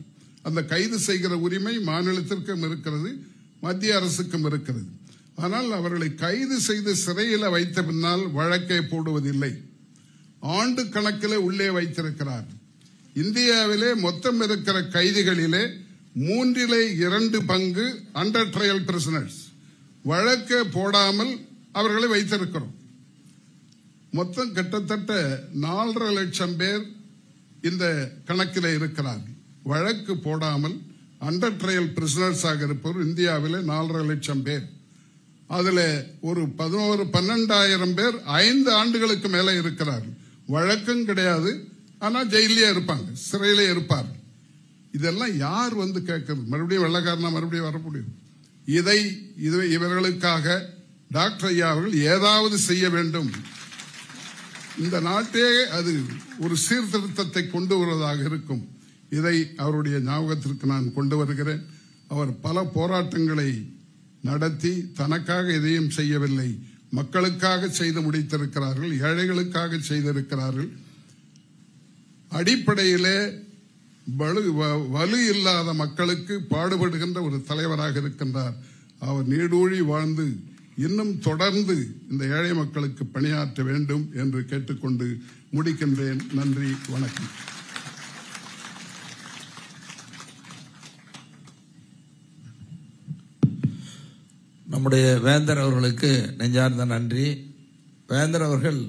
அந்த கைது செய்கிற உரிமை மாநிலத்திற்கும் இருக்கிறது, மத்திய அரசுக்கும் இருக்கிறது. ஆனால் அவர்களை கைது செய்து சிறையில் வைத்த பின்னால் வழக்கை போடுவதில்லை, ஆண்டு கணக்கிலே உள்ளே வைத்திருக்கிறார். இந்தியாவிலே மொத்தம் இருக்கிற கைதிகளிலே 2/3 பங்கு அண்டர் ட்ரையல் பிரிசனர்ஸ். வழக்கு போடாமல் அவர்களை வைத்திருக்கிறோம். மொத்தம் கிட்டத்தட்ட 4.5 லட்சம் பேர் இந்த கணக்கில் இருக்கிறார்கள். வழக்கு போடாமல் அண்டர் ட்ரையல் பிரிசனர்ஸாக இருப்பவர் இந்தியாவில் 4.5 லட்சம் பேர். அதில் ஒரு 12,000 பேர் 5 ஆண்டுகளுக்கு மேலே இருக்கிறார்கள். வழக்கம் கிடையாது, ஆனால் ஜெயிலே இருப்பாங்க, சிறையிலே இருப்பார்கள். இதெல்லாம் யார் வந்து கேட்கறது? மறுபடியும் வெள்ளக்காரனா மறுபடியும் வர முடியும்? இவர்களுக்காக டாக்டர் ஐயா அவர்கள் ஏதாவது செய்ய வேண்டும். இந்த நாட்டே அது ஒரு சீர்திருத்தத்தை கொண்டு வருவதாக இருக்கும். இதை அவருடைய ஞாபகத்திற்கு நான் கொண்டு வருகிறேன். அவர் பல போராட்டங்களை நடத்தி தனக்காக எதையும் செய்யவில்லை, மக்களுக்காக செய்து முடித்திருக்கிறார்கள், ஏழைகளுக்காக செய்திருக்கிறார்கள். அடிப்படையிலே வலு இல்லாத மக்களுக்கு பாடுபடுகின்ற ஒரு தலைவராக இருக்கின்றார். அவர் நீடூழி வாழ்ந்து இன்னும் தொடர்ந்து இந்த ஏழை மக்களுக்கு பணியாற்ற வேண்டும் என்று கேட்டுக்கொண்டு முடிக்கின்றேன். நன்றி, வணக்கம். நம்முடைய வேந்தர் அவர்களுக்கு நெஞ்சார்ந்த நன்றி. வேந்தர் அவர்கள்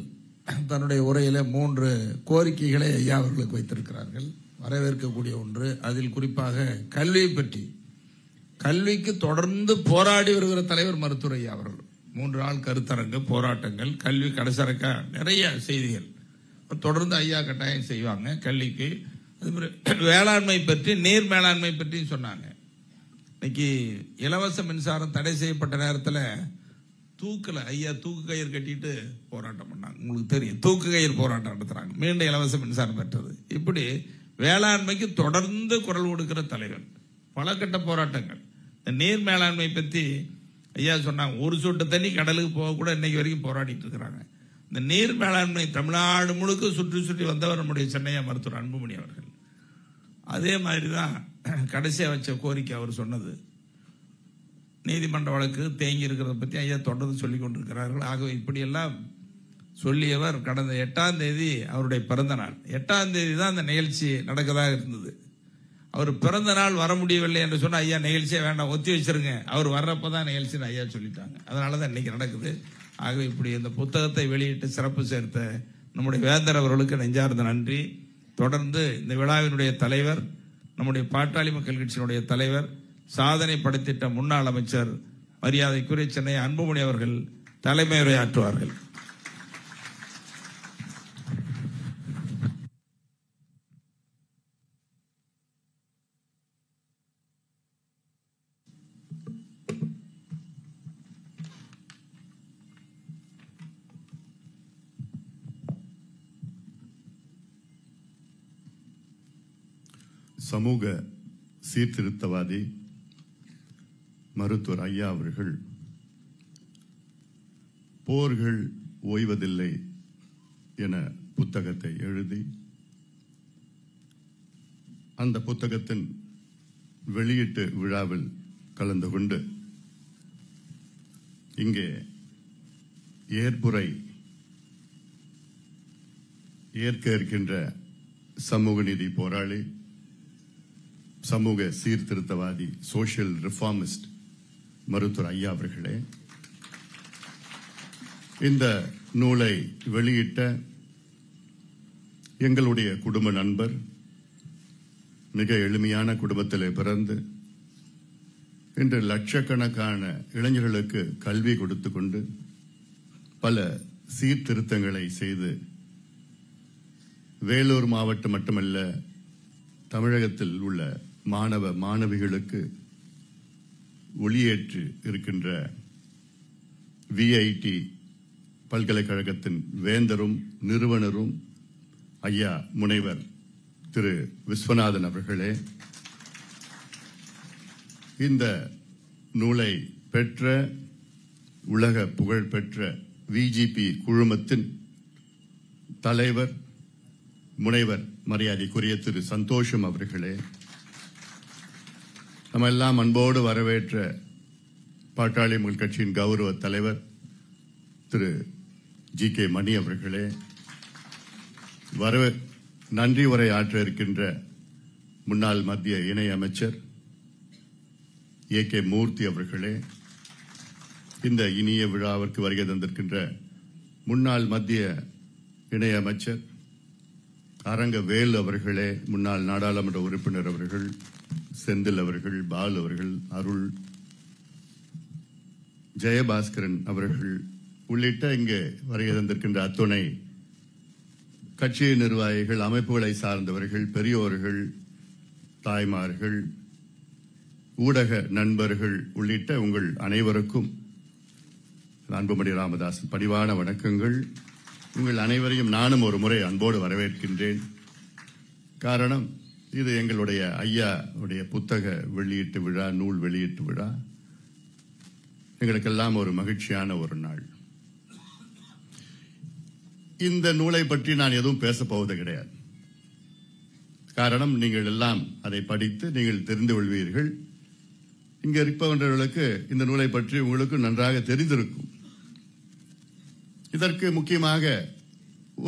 தன்னுடைய உரையில 3 கோரிக்கைகளை ஐயா அவர்களுக்கு வைத்திருக்கிறார்கள். வரவேற்கக்கூடிய ஒன்று. அதில் குறிப்பாக கல்வியை பற்றி, கல்விக்கு தொடர்ந்து போராடி வருகிற தலைவர் மருத்துவர் ஐயா அவர்கள். 3 நாள் கருத்தரங்கு, போராட்டங்கள், கல்வி கடைசரக்கா நிறைய செய்திகள் தொடர்ந்து ஐயா கட்டாயம் செய்வாங்க. கல்விக்கு அது மாதிரி வேளாண்மை பற்றி, நீர் மேலாண்மை பற்றியும் சொன்னாங்க. இன்னைக்கு இலவச மின்சாரம் தடை செய்யப்பட்ட நேரத்தில் ஐயா தூக்கு கயிறு கட்டிட்டு போராட்டம் பண்ணாங்க. உங்களுக்கு தெரியும், தூக்கு கயிறு போராட்டம் நடத்துறாங்க, மீண்டும் இலவச மின்சாரம் பெற்றது. இப்படி வேளாண்மைக்கு தொடர்ந்து குரல் கொடுக்கிற தலைவர். பல கட்ட போராட்டங்கள். இந்த நீர் மேலாண்மை பற்றி ஐயா சொன்னாங்க. ஒரு சொட்டு தண்ணி கடலுக்கு போக கூட இன்னைக்கு வரைக்கும் போராடிட்டு இருக்கிறாங்க. இந்த நீர் மேலாண்மை தமிழ்நாடு முழுக்க சுற்றி சுற்றி வந்தவர் நம்முடைய சென்னையா மருத்துவர் அன்புமணி அவர்கள். அதே மாதிரி தான் கடைசியா வச்ச கோரிக்கை அவர் சொன்னது. நீதிமன்ற வழக்கு தேங்கி இருக்கிறத பற்றி ஐயா தொடர்ந்து சொல்லிக் கொண்டிருக்கிறார்கள். ஆகவே இப்படியெல்லாம் சொல்லியவர் கடந்த 8ஆம் தேதி அவருடைய பிறந்த நாள். 8ஆம் தேதி தான் அந்த நிகழ்ச்சி நடக்கதாக இருந்தது. அவர் பிறந்த நாள் வர முடியவில்லை என்று சொன்ன ஐயா நிகழ்ச்சியே வேண்டாம், ஒத்தி வச்சிருங்க, அவர் வர்றப்பதான் நிகழ்ச்சின்னு ஐயா சொல்லிட்டாங்க. அதனாலதான் இன்னைக்கு நடக்குது. ஆகவே இப்படி இந்த புத்தகத்தை வெளியிட்டு சிறப்பு சேர்த்த நம்முடைய வேந்தர் அவர்களுக்கு நெஞ்சார்ந்த நன்றி. தொடர்ந்து இந்த விழாவினுடைய தலைவர், நம்முடைய பாட்டாளி மக்கள் கட்சியினுடைய தலைவர், சாதனை படைத்திட்ட முன்னாள் அமைச்சர் மரியாதைக்குரிய சென்னை அன்புமணி அவர்கள் தலைமை உரையாற்றுவார்கள். சமூக சீர்திருத்தவாதி மருத்துவர் ஐயா அவர்கள் போர்கள் ஓய்வதில்லை என புத்தகத்தை எழுதி அந்த புத்தகத்தின் வெளியீட்டு விழாவில் கலந்து கொண்டு இங்கே ஏற்புரை ஏற்க இருக்கின்ற சமூக நீதி போராளி, சமூக சீர்திருத்தவாதி, சோஷியல் ரிஃபார்மிஸ்ட் மருத்துவர் ஐயா அவர்களே, இந்த நூலை வெளியிட்ட எங்களுடைய குடும்ப நண்பர், மிக எளிமையான குடும்பத்திலே பிறந்து இன்று லட்சக்கணக்கான இளைஞர்களுக்கு கல்வி கொடுத்து கொண்டு பல சீர்திருத்தங்களை செய்து வேலூர் மாவட்டம் மட்டுமல்ல தமிழகத்தில் உள்ள மாணவ மாணவிகளுக்கு ஒளியேற்று இருக்கின்ற விஐடி பல்கலைக்கழகத்தின் வேந்தரும் நிறுவனரும் ஐயா முனைவர் திரு விஸ்வநாதன் அவர்களே, இந்த நூலை பெற்ற உலக புகழ்பெற்ற விஜிபி குழுமத்தின் தலைவர் முனைவர் மரியாதைக்குரிய திரு சந்தோஷம் அவர்களே, நம்ம எல்லாம் அன்போடு வரவேற்ற பாட்டாளி மக்கள் கட்சியின் கௌரவ தலைவர் திரு ஜி.கே. மணி அவர்களே, நன்றி உரை ஆற்ற இருக்கின்ற முன்னாள் மத்திய இணை அமைச்சர் ஏ.கே. மூர்த்தி அவர்களே, இந்த இனிய விழாவிற்கு வருகை தந்திருக்கின்ற முன்னாள் மத்திய இணை அமைச்சர் அரங்கவேல் அவர்களே, முன்னாள் நாடாளுமன்ற உறுப்பினர் அவர்கள், செந்தில் அவர்கள், பால் அவர்கள், அருள், ஜெயபாஸ்கரன் அவர்கள் உள்ளிட்ட இங்கே வருகை தந்திருக்கின்ற அத்துணை கட்சி நிர்வாகிகள், அமைப்புகளை சார்ந்தவர்கள், பெரியோர்கள், தாய்மார்கள், ஊடக நண்பர்கள் உள்ளிட்ட உங்கள் அனைவருக்கும் அன்புமணி ராமதாஸ் பணிவான வணக்கங்கள். உங்கள் அனைவரையும் நானும் ஒரு முறை அன்போடு வரவேற்கின்றேன். காரணம், இது எங்களுடைய ஐயாவுடைய புத்தக வெளியீட்டு விழா, நூல் வெளியீட்டு விழா. எங்களுக்கெல்லாம் ஒரு மகிழ்ச்சியான ஒரு நாள். இந்த நூலை பற்றி நான் எதுவும் பேசப் போவது கிடையாது. காரணம், நீங்கள் எல்லாம் அதை படித்து நீங்கள் தெரிந்து கொள்வீர்கள். இங்க இருப்பவர்களுக்கு இந்த நூலை பற்றி உங்களுக்கு நன்றாக தெரிந்திருக்கும். இதற்கு முக்கியமாக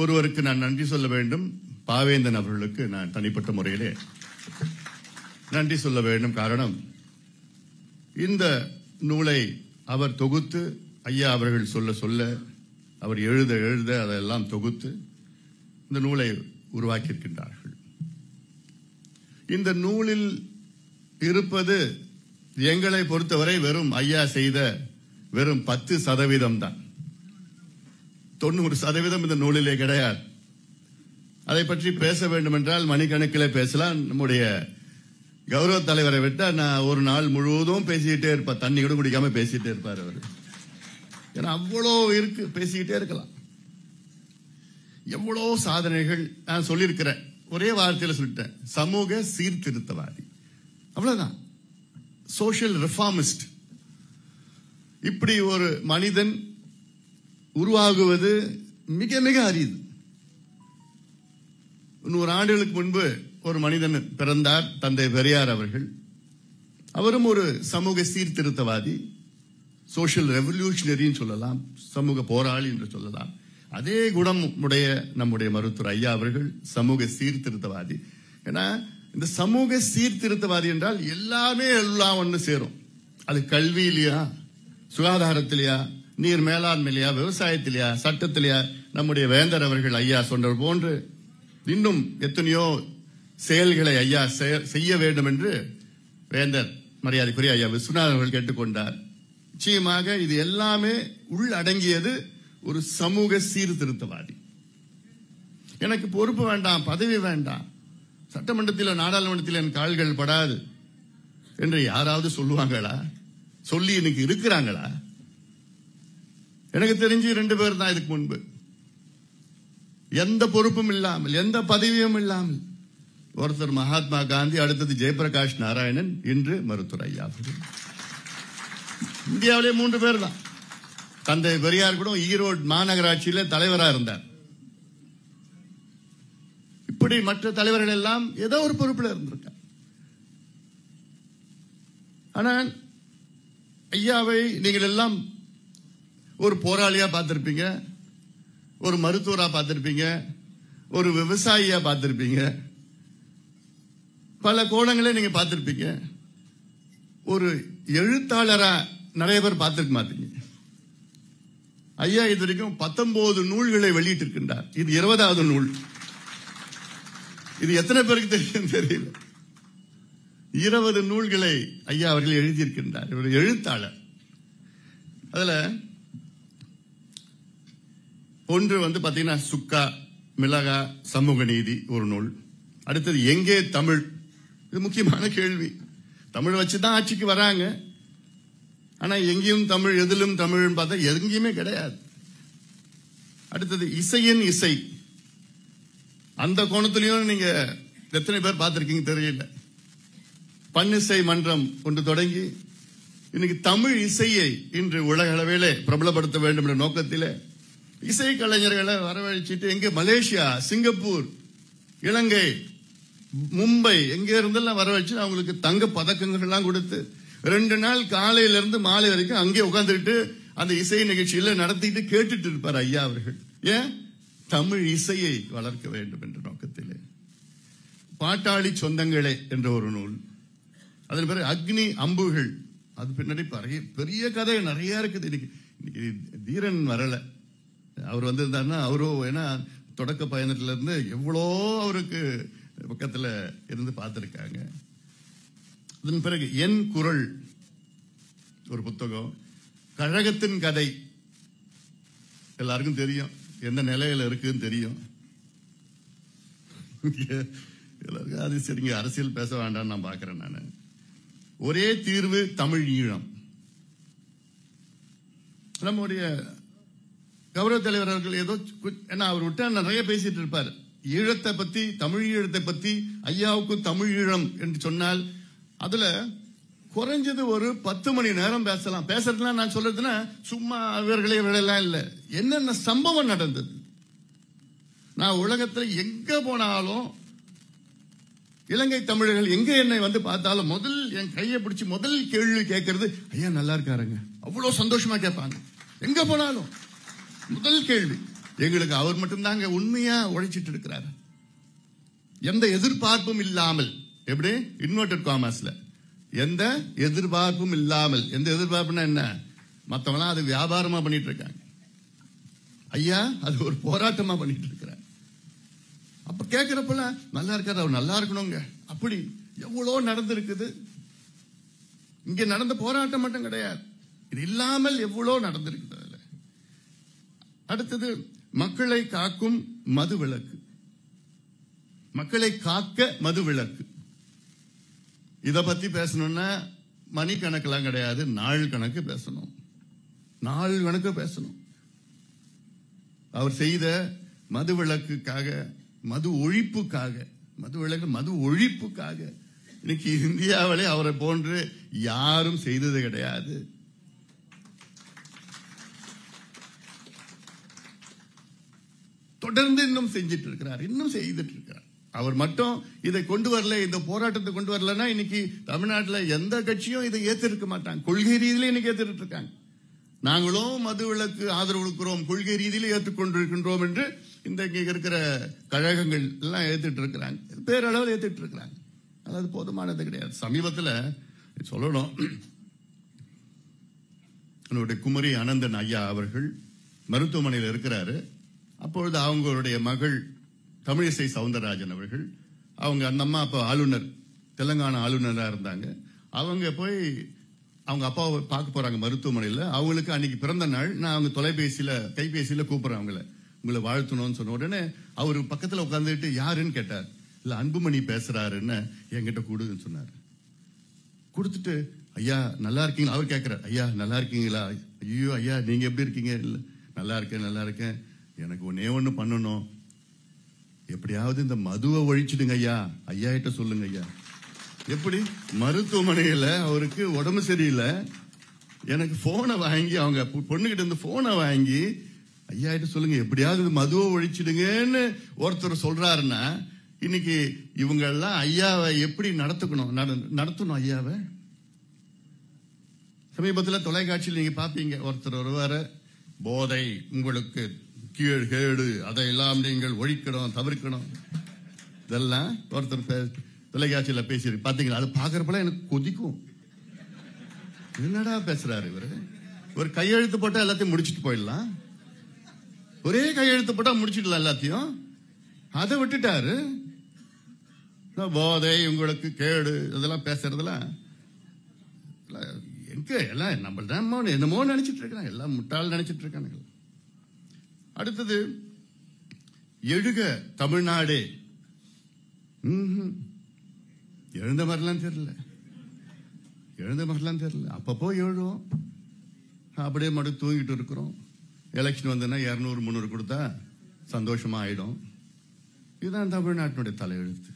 ஒருவருக்கு நான் நன்றி சொல்ல வேண்டும். பாவேந்தன் அவர்களுக்கு நான் தனிப்பட்ட முறையிலே நன்றி சொல்ல வேண்டும். காரணம், இந்த நூலை அவர் தொகுத்து, ஐயா அவர்கள் சொல்ல சொல்ல, அவர் எழுத எழுத அதெல்லாம் தொகுத்து இந்த நூலை உருவாக்கியிருக்கின்றார்கள். இந்த நூலில் இருப்பது எங்களை பொறுத்தவரை வெறும் ஐயா செய்த வெறும் 10% தான். 90% இந்த நூலிலே கிடையாது. அதை பற்றி பேச வேண்டும் என்றால் மணிக்கணக்கில் பேசலாம். நம்முடைய கௌரவ தலைவரை விட்டா நான் ஒரு நாள் முழுவதும் பேசிக்கிட்டே இருப்பேன். தண்ணி கூட குடிக்காம பேசிட்டே இருப்பார் அவர். ஏன்னா அவ்வளோ இருக்கு, பேசிக்கிட்டே இருக்கலாம். எவ்வளோ சாதனைகள் நான் சொல்லியிருக்கிறேன். ஒரே வார்த்தையில் சொல்லிட்டேன், சமூக சீர்திருத்தவாதி. அவ்வளவுதான், சோஷியல் ரிஃபார்மிஸ்ட். இப்படி ஒரு மனிதன் உருவாகுவது மிக மிக அரிது. 100 ஆண்டுகளுக்கு முன்பு ஒரு மனிதன் பிறந்தார், தந்தை பெரியார் அவர்கள். அவரும் ஒரு சமூக சீர்திருத்தவாதி, சோஷியல் ரெவல்யூஷனரின்னு சொல்லலாம், சமூக போராளி என்று சொல்லலாம். அதே குணம் உடைய நம்முடைய மருத்துவர் ஐயா அவர்கள் சமூக சீர்திருத்தவாதி. ஏன்னா இந்த சமூக சீர்திருத்தவாதி என்றால் எல்லாமே எல்லாம் ஒன்று சேரும். அது கல்வியிலையா, சுகாதாரத்திலையா, நீர் மேலாண்மையிலையா, விவசாயத்திலையா, சட்டத்திலையா, நம்முடைய வேந்தர் அவர்கள் ஐயா சொன்னது போன்று இன்னும் எத்தனையோ செயல்களை ஐயா செய்ய வேண்டும் என்று வேந்தர் மரியாதைக்குரிய ஐயா விஸ்வநாதன் அவர்கள் கேட்டுக்கொண்டார். நிச்சயமாக இது எல்லாமே உள்ளடங்கியது ஒரு சமூக சீர்திருத்தவாதி. எனக்கு பொறுப்பு வேண்டாம், பதவி வேண்டாம், சட்டமன்றத்தில் நாடாளுமன்றத்தில் என் கால்கள் படாது என்று யாராவது சொல்லுவாங்களா? சொல்லி இன்னைக்கு இருக்கிறாங்களா? எனக்கு தெரிஞ்சு 2 பேர் தான் இதுக்கு முன்பு. எந்த பொறுப்பும் இல்லாமல், எந்த பதவியும் இல்லாமல். ஒருத்தர் மகாத்மா காந்தி, அடுத்தது ஜெயபிரகாஷ் நாராயணன், இன்று மருத்துவர் ஐயா. இந்தியாவிலே 3 பேர் தான். தந்தை பெரியார் கூட ஈரோடு மாநகராட்சியில தலைவராக இருந்தார். இப்படி மற்ற தலைவர்கள் எல்லாம் ஏதோ ஒரு பொறுப்பில் இருந்திருக்கார். ஆனால் ஐயாவை நீங்கள் எல்லாம் ஒரு போராளியா பார்த்திருப்பீங்க, ஒரு மருத்துவரா பார்த்திருப்பீங்க, ஒரு விவசாயியா பார்த்திருப்பீங்க, பல கோணங்களை நீங்க பார்த்திருப்பீங்க. ஒரு எழுத்தாளரா நிறைய பேர் பார்த்திருக்க மாட்டீங்க. ஐயா இது வரைக்கும் 19 நூல்களை வெளியிட்டிருக்கின்றார். இது 20வது நூல். இது எத்தனை பேருக்கு தெரியும் தெரியல. 20 நூல்களை ஐயா அவர்கள் எழுதியிருக்கின்றார். ஒரு எழுத்தாளர். அதுல ஒன்று பாத்தீங்கன்னா சுக்கா மிளகா சமூக நீதி ஒரு நூல். அடுத்தது எங்கே தமிழ். இது முக்கியமான கேள்வி. தமிழ் வச்சுதான் ஆட்சிக்கு வராங்க. ஆனா எங்கேயும் தமிழ், எதிலும் தமிழ் பார்த்தா எங்கேயுமே கிடையாது. அடுத்தது இசையின் இசை. அந்த கோணத்திலையும் நீங்க எத்தனை பேர் பார்த்திருக்கீங்க தெரியல. பன்னிசை மன்றம் ஒன்று தொடங்கி இன்னைக்கு தமிழ் இசையை இன்று உலக அளவிலே பிரபலப்படுத்த வேண்டும் என்ற நோக்கத்திலே இசை கலைஞர்களை வரவழைச்சிட்டு எங்க மலேசியா, சிங்கப்பூர், இலங்கை, மும்பை எங்க இருந்தெல்லாம் வரவழைச்சு அவங்களுக்கு தங்க பதக்கங்கள் எல்லாம் கொடுத்து 2 நாள் காலையிலிருந்து மாலை வரைக்கும் அங்கே உட்கார்ந்துட்டு அந்த இசை நிகழ்ச்சியில நடத்திட்டு கேட்டுட்டு இருப்பார் ஐயா அவர்கள். ஏன்? தமிழ் இசையை வளர்க்க வேண்டும் என்ற நோக்கத்திலே. பாட்டாளி சொந்தங்களே என்ற ஒரு நூல். அதன் பிறகு அக்னி அம்புகள். அது பின்னாடி பெரிய கதை நிறைய இருக்குது. இன்னைக்கு தீரன் வரல. அவர் வந்திருந்தாருன்னா அவரோ, ஏன்னா தொடக்க பயணத்துல இருந்து எவ்வளோ அவருக்கு பக்கத்துல இருந்து பார்த்திருக்காங்க. அதன் பிறகு என் குரல் ஒரு புத்தகம், கழகத்தின் கதை எல்லாருக்கும் தெரியும், எந்த நிலையில இருக்குன்னு தெரியும். எல்லாருக்கும் அது சரிங்க, அரசியல் பேச வேண்டாம் நான் பாக்குறேன். நான் ஒரே தீர்வு தமிழ் ஈழம். நம்முடைய கௌரவ தலைவர் அவர்கள் ஏதோ என்ன அவர் விட்டா நிறைய பேசிட்டு இருப்பார். ஈழத்தை பத்தி, தமிழ் ஈழத்தை பத்தி, ஐயாவுக்கும் தமிழ் ஈழம் என்று சொன்னால் அதுல குறைஞ்சது ஒரு 10 மணி நேரம் பேசலாம். பேசுறதுலாம் நான் சொல்றதுன்னா சும்மா இவர்களே இவர்களெல்லாம் இல்ல, என்னென்ன சம்பவம் நடந்தது. நான் உலகத்துல எங்க போனாலும் இலங்கை தமிழர்கள் எங்க என்னை வந்து பார்த்தாலும் முதல் என் கையை பிடிச்சி முதல் கேள்வி கேட்கறது, ஐயா நல்லா இருக்காருங்க. அவ்வளவு சந்தோஷமா கேட்பாங்க. எங்க போனாலும் முதல் கேள்வி எங்களுக்கு அவர் மட்டும்தாங்க உண்மையா உழைச்சிட்டு இருக்கிறாரு, எந்த எதிர்பார்ப்பும் இல்லாமல். எப்படி இன்வெர்டட் காமர்ஸ்ல எந்த எதிர்பார்ப்பும் இல்லாமல். எந்த எதிர்பார்ப்புனா என்ன, மத்தவங்க அது வியாபாரமா பண்ணிட்டு இருக்காங்க, ஐயா அது ஒரு போராட்டமா பண்ணிட்டு இருக்கிறார். அப்ப கேட்கிறப்பல நல்லா இருக்காரு, அவர் நல்லா இருக்கணுங்க. அப்படி எவ்வளவு நடந்திருக்குது. இங்க நடந்த போராட்டம் மட்டும் கிடையாது, இது இல்லாமல் எவ்வளவு நடந்திருக்குது. அதுல அடுத்தது மக்களை காக்கும் மது விலக்கு. மக்களை காக்க மது விலக்கு. இத பத்தி பேசணும்னா மணி கணக்கெல்லாம் கிடையாது, நாள் கணக்கு பேசணும். நாள் கணக்கு பேசணும். அவர் செய்த மது விலக்குக்காக, மது ஒழிப்புக்காக, மது விலக்கு மது ஒழிப்புக்காக இன்னைக்கு இந்தியாவிலே அவரை போன்று யாரும் செய்தது கிடையாது. தொடர்ந்து இன்னும் செஞ்சிட்டு இருக்கிறார், இன்னும் செய்துட்டு இருக்கிறார். அவர் மட்டும் இதை கொண்டு வரல, இந்த போராட்டத்தை கொண்டு வரலன்னா இன்னைக்கு தமிழ்நாட்டில் எந்த கட்சியும் இதை ஏத்திருக்க மாட்டாங்க. கொள்கை ரீதியில இன்னைக்கு ஏத்துட்டு இருக்காங்க. நாங்களும் மது விலக்கு ஆதரவு கொடுக்கிறோம், கொள்கை ரீதியில ஏற்றுக்கொண்டிருக்கின்றோம் என்று இந்த இருக்கிற கழகங்கள் எல்லாம் ஏத்துட்டு இருக்கிறாங்க, பேரளவில் ஏத்துட்டு இருக்கிறாங்க. அதாவது போதுமானது கிடையாது. சமீபத்தில் சொல்லணும், என்னுடைய குமரி அனந்தன் ஐயா அவர்கள் மருத்துவமனையில் இருக்கிறாரு. அப்பொழுது அவங்களுடைய மகள் தமிழிசை சவுந்தரராஜன் அவர்கள், அவங்க அந்த அம்மா அப்ப ஆளுநர், தெலுங்கானா ஆளுநராக இருந்தாங்க. அவங்க போய் அவங்க அப்பாவை பார்க்க போறாங்க மருத்துவமனையில். அவங்களுக்கு அன்னைக்கு பிறந்த நாள். நான் அவங்க கைபேசியில கூப்பிடுறேன், அவங்கள உங்களை வாழ்த்தணும்னு சொன்ன உடனே அவர் பக்கத்தில் உட்காந்துட்டு யாருன்னு கேட்டார். இல்ல அன்புமணி பேசுறாருன்னு என்கிட்ட கூடுன்னு சொன்னார். கொடுத்துட்டு ஐயா நல்லா இருக்கீங்களா அவர் கேட்கிறார். ஐயா நல்லா இருக்கீங்களா? ஐயோ ஐயா நீங்க எப்படி இருக்கீங்க? இல்ல நல்லா இருக்கேன் நல்லா இருக்கேன். எனக்கு ஒன்னே ஒண்ணு பண்ணணும், எப்படியாவது இந்த மதுவை ஒழிச்சிடுங்க ஐயா, ஐயா கிட்ட சொல்லுங்க ஐயா. எப்படி மருத்துவமனையில அவருக்கு உடம்பு சரியில்லை, எனக்கு போனை வாங்கி அவங்க பொண்ணுகிட்ட இருந்து போனை வாங்கி ஐயா கிட்ட சொல்லுங்க எப்படியாவது மதுவை ஒழிச்சிடுங்கன்னு ஒருத்தர் சொல்றாருன்னா இன்னைக்கு இவங்க எல்லாம் ஐயாவை எப்படி நடத்தணும் ஐயாவை. சமீபத்தில் தொலைக்காட்சியில் நீங்க பாப்பீங்க, ஒருத்தர் வருவாரு, போதை உங்களுக்கு கேடு, அதையெல்லாம் நீங்கள் ஒழிக்கணும் தவிர்க்கணும், இதெல்லாம் ஒருத்தர் தொலைக்காட்சியில பேசி பாத்தீங்களா? அது பாக்குறப்பெல்லாம் எனக்கு கொதிக்கும். என்னடா பேசுறாரு இவரு? ஒரு கையெழுத்து போட்டா எல்லாத்தையும் முடிச்சுட்டு போயிடலாம், ஒரே கையெழுத்து போட்டா முடிச்சிடலாம் எல்லாத்தையும். அதை விட்டுட்டாரு. போதை உங்களுக்கு கேடு இதெல்லாம் பேசுறதுலாம் எங்க எல்லாம் நம்ம என்னமோ நினைச்சிட்டு இருக்காங்க, எல்லாம் முட்டாள் நினைச்சிட்டு இருக்காங்க. அடுத்தது எழுக தமிழ்நாடு. எழுந்த மாதிரிலாம் தெரியல, அப்பப்போ எழுவோம், அப்படியே மட்டும் தூங்கிட்டு இருக்கிறோம். எலெக்ஷன் வந்ததுன்னா 200-300 கொடுத்தா சந்தோஷமா ஆயிடும். இதுதான் தமிழ்நாட்டினுடைய தலையெழுத்து.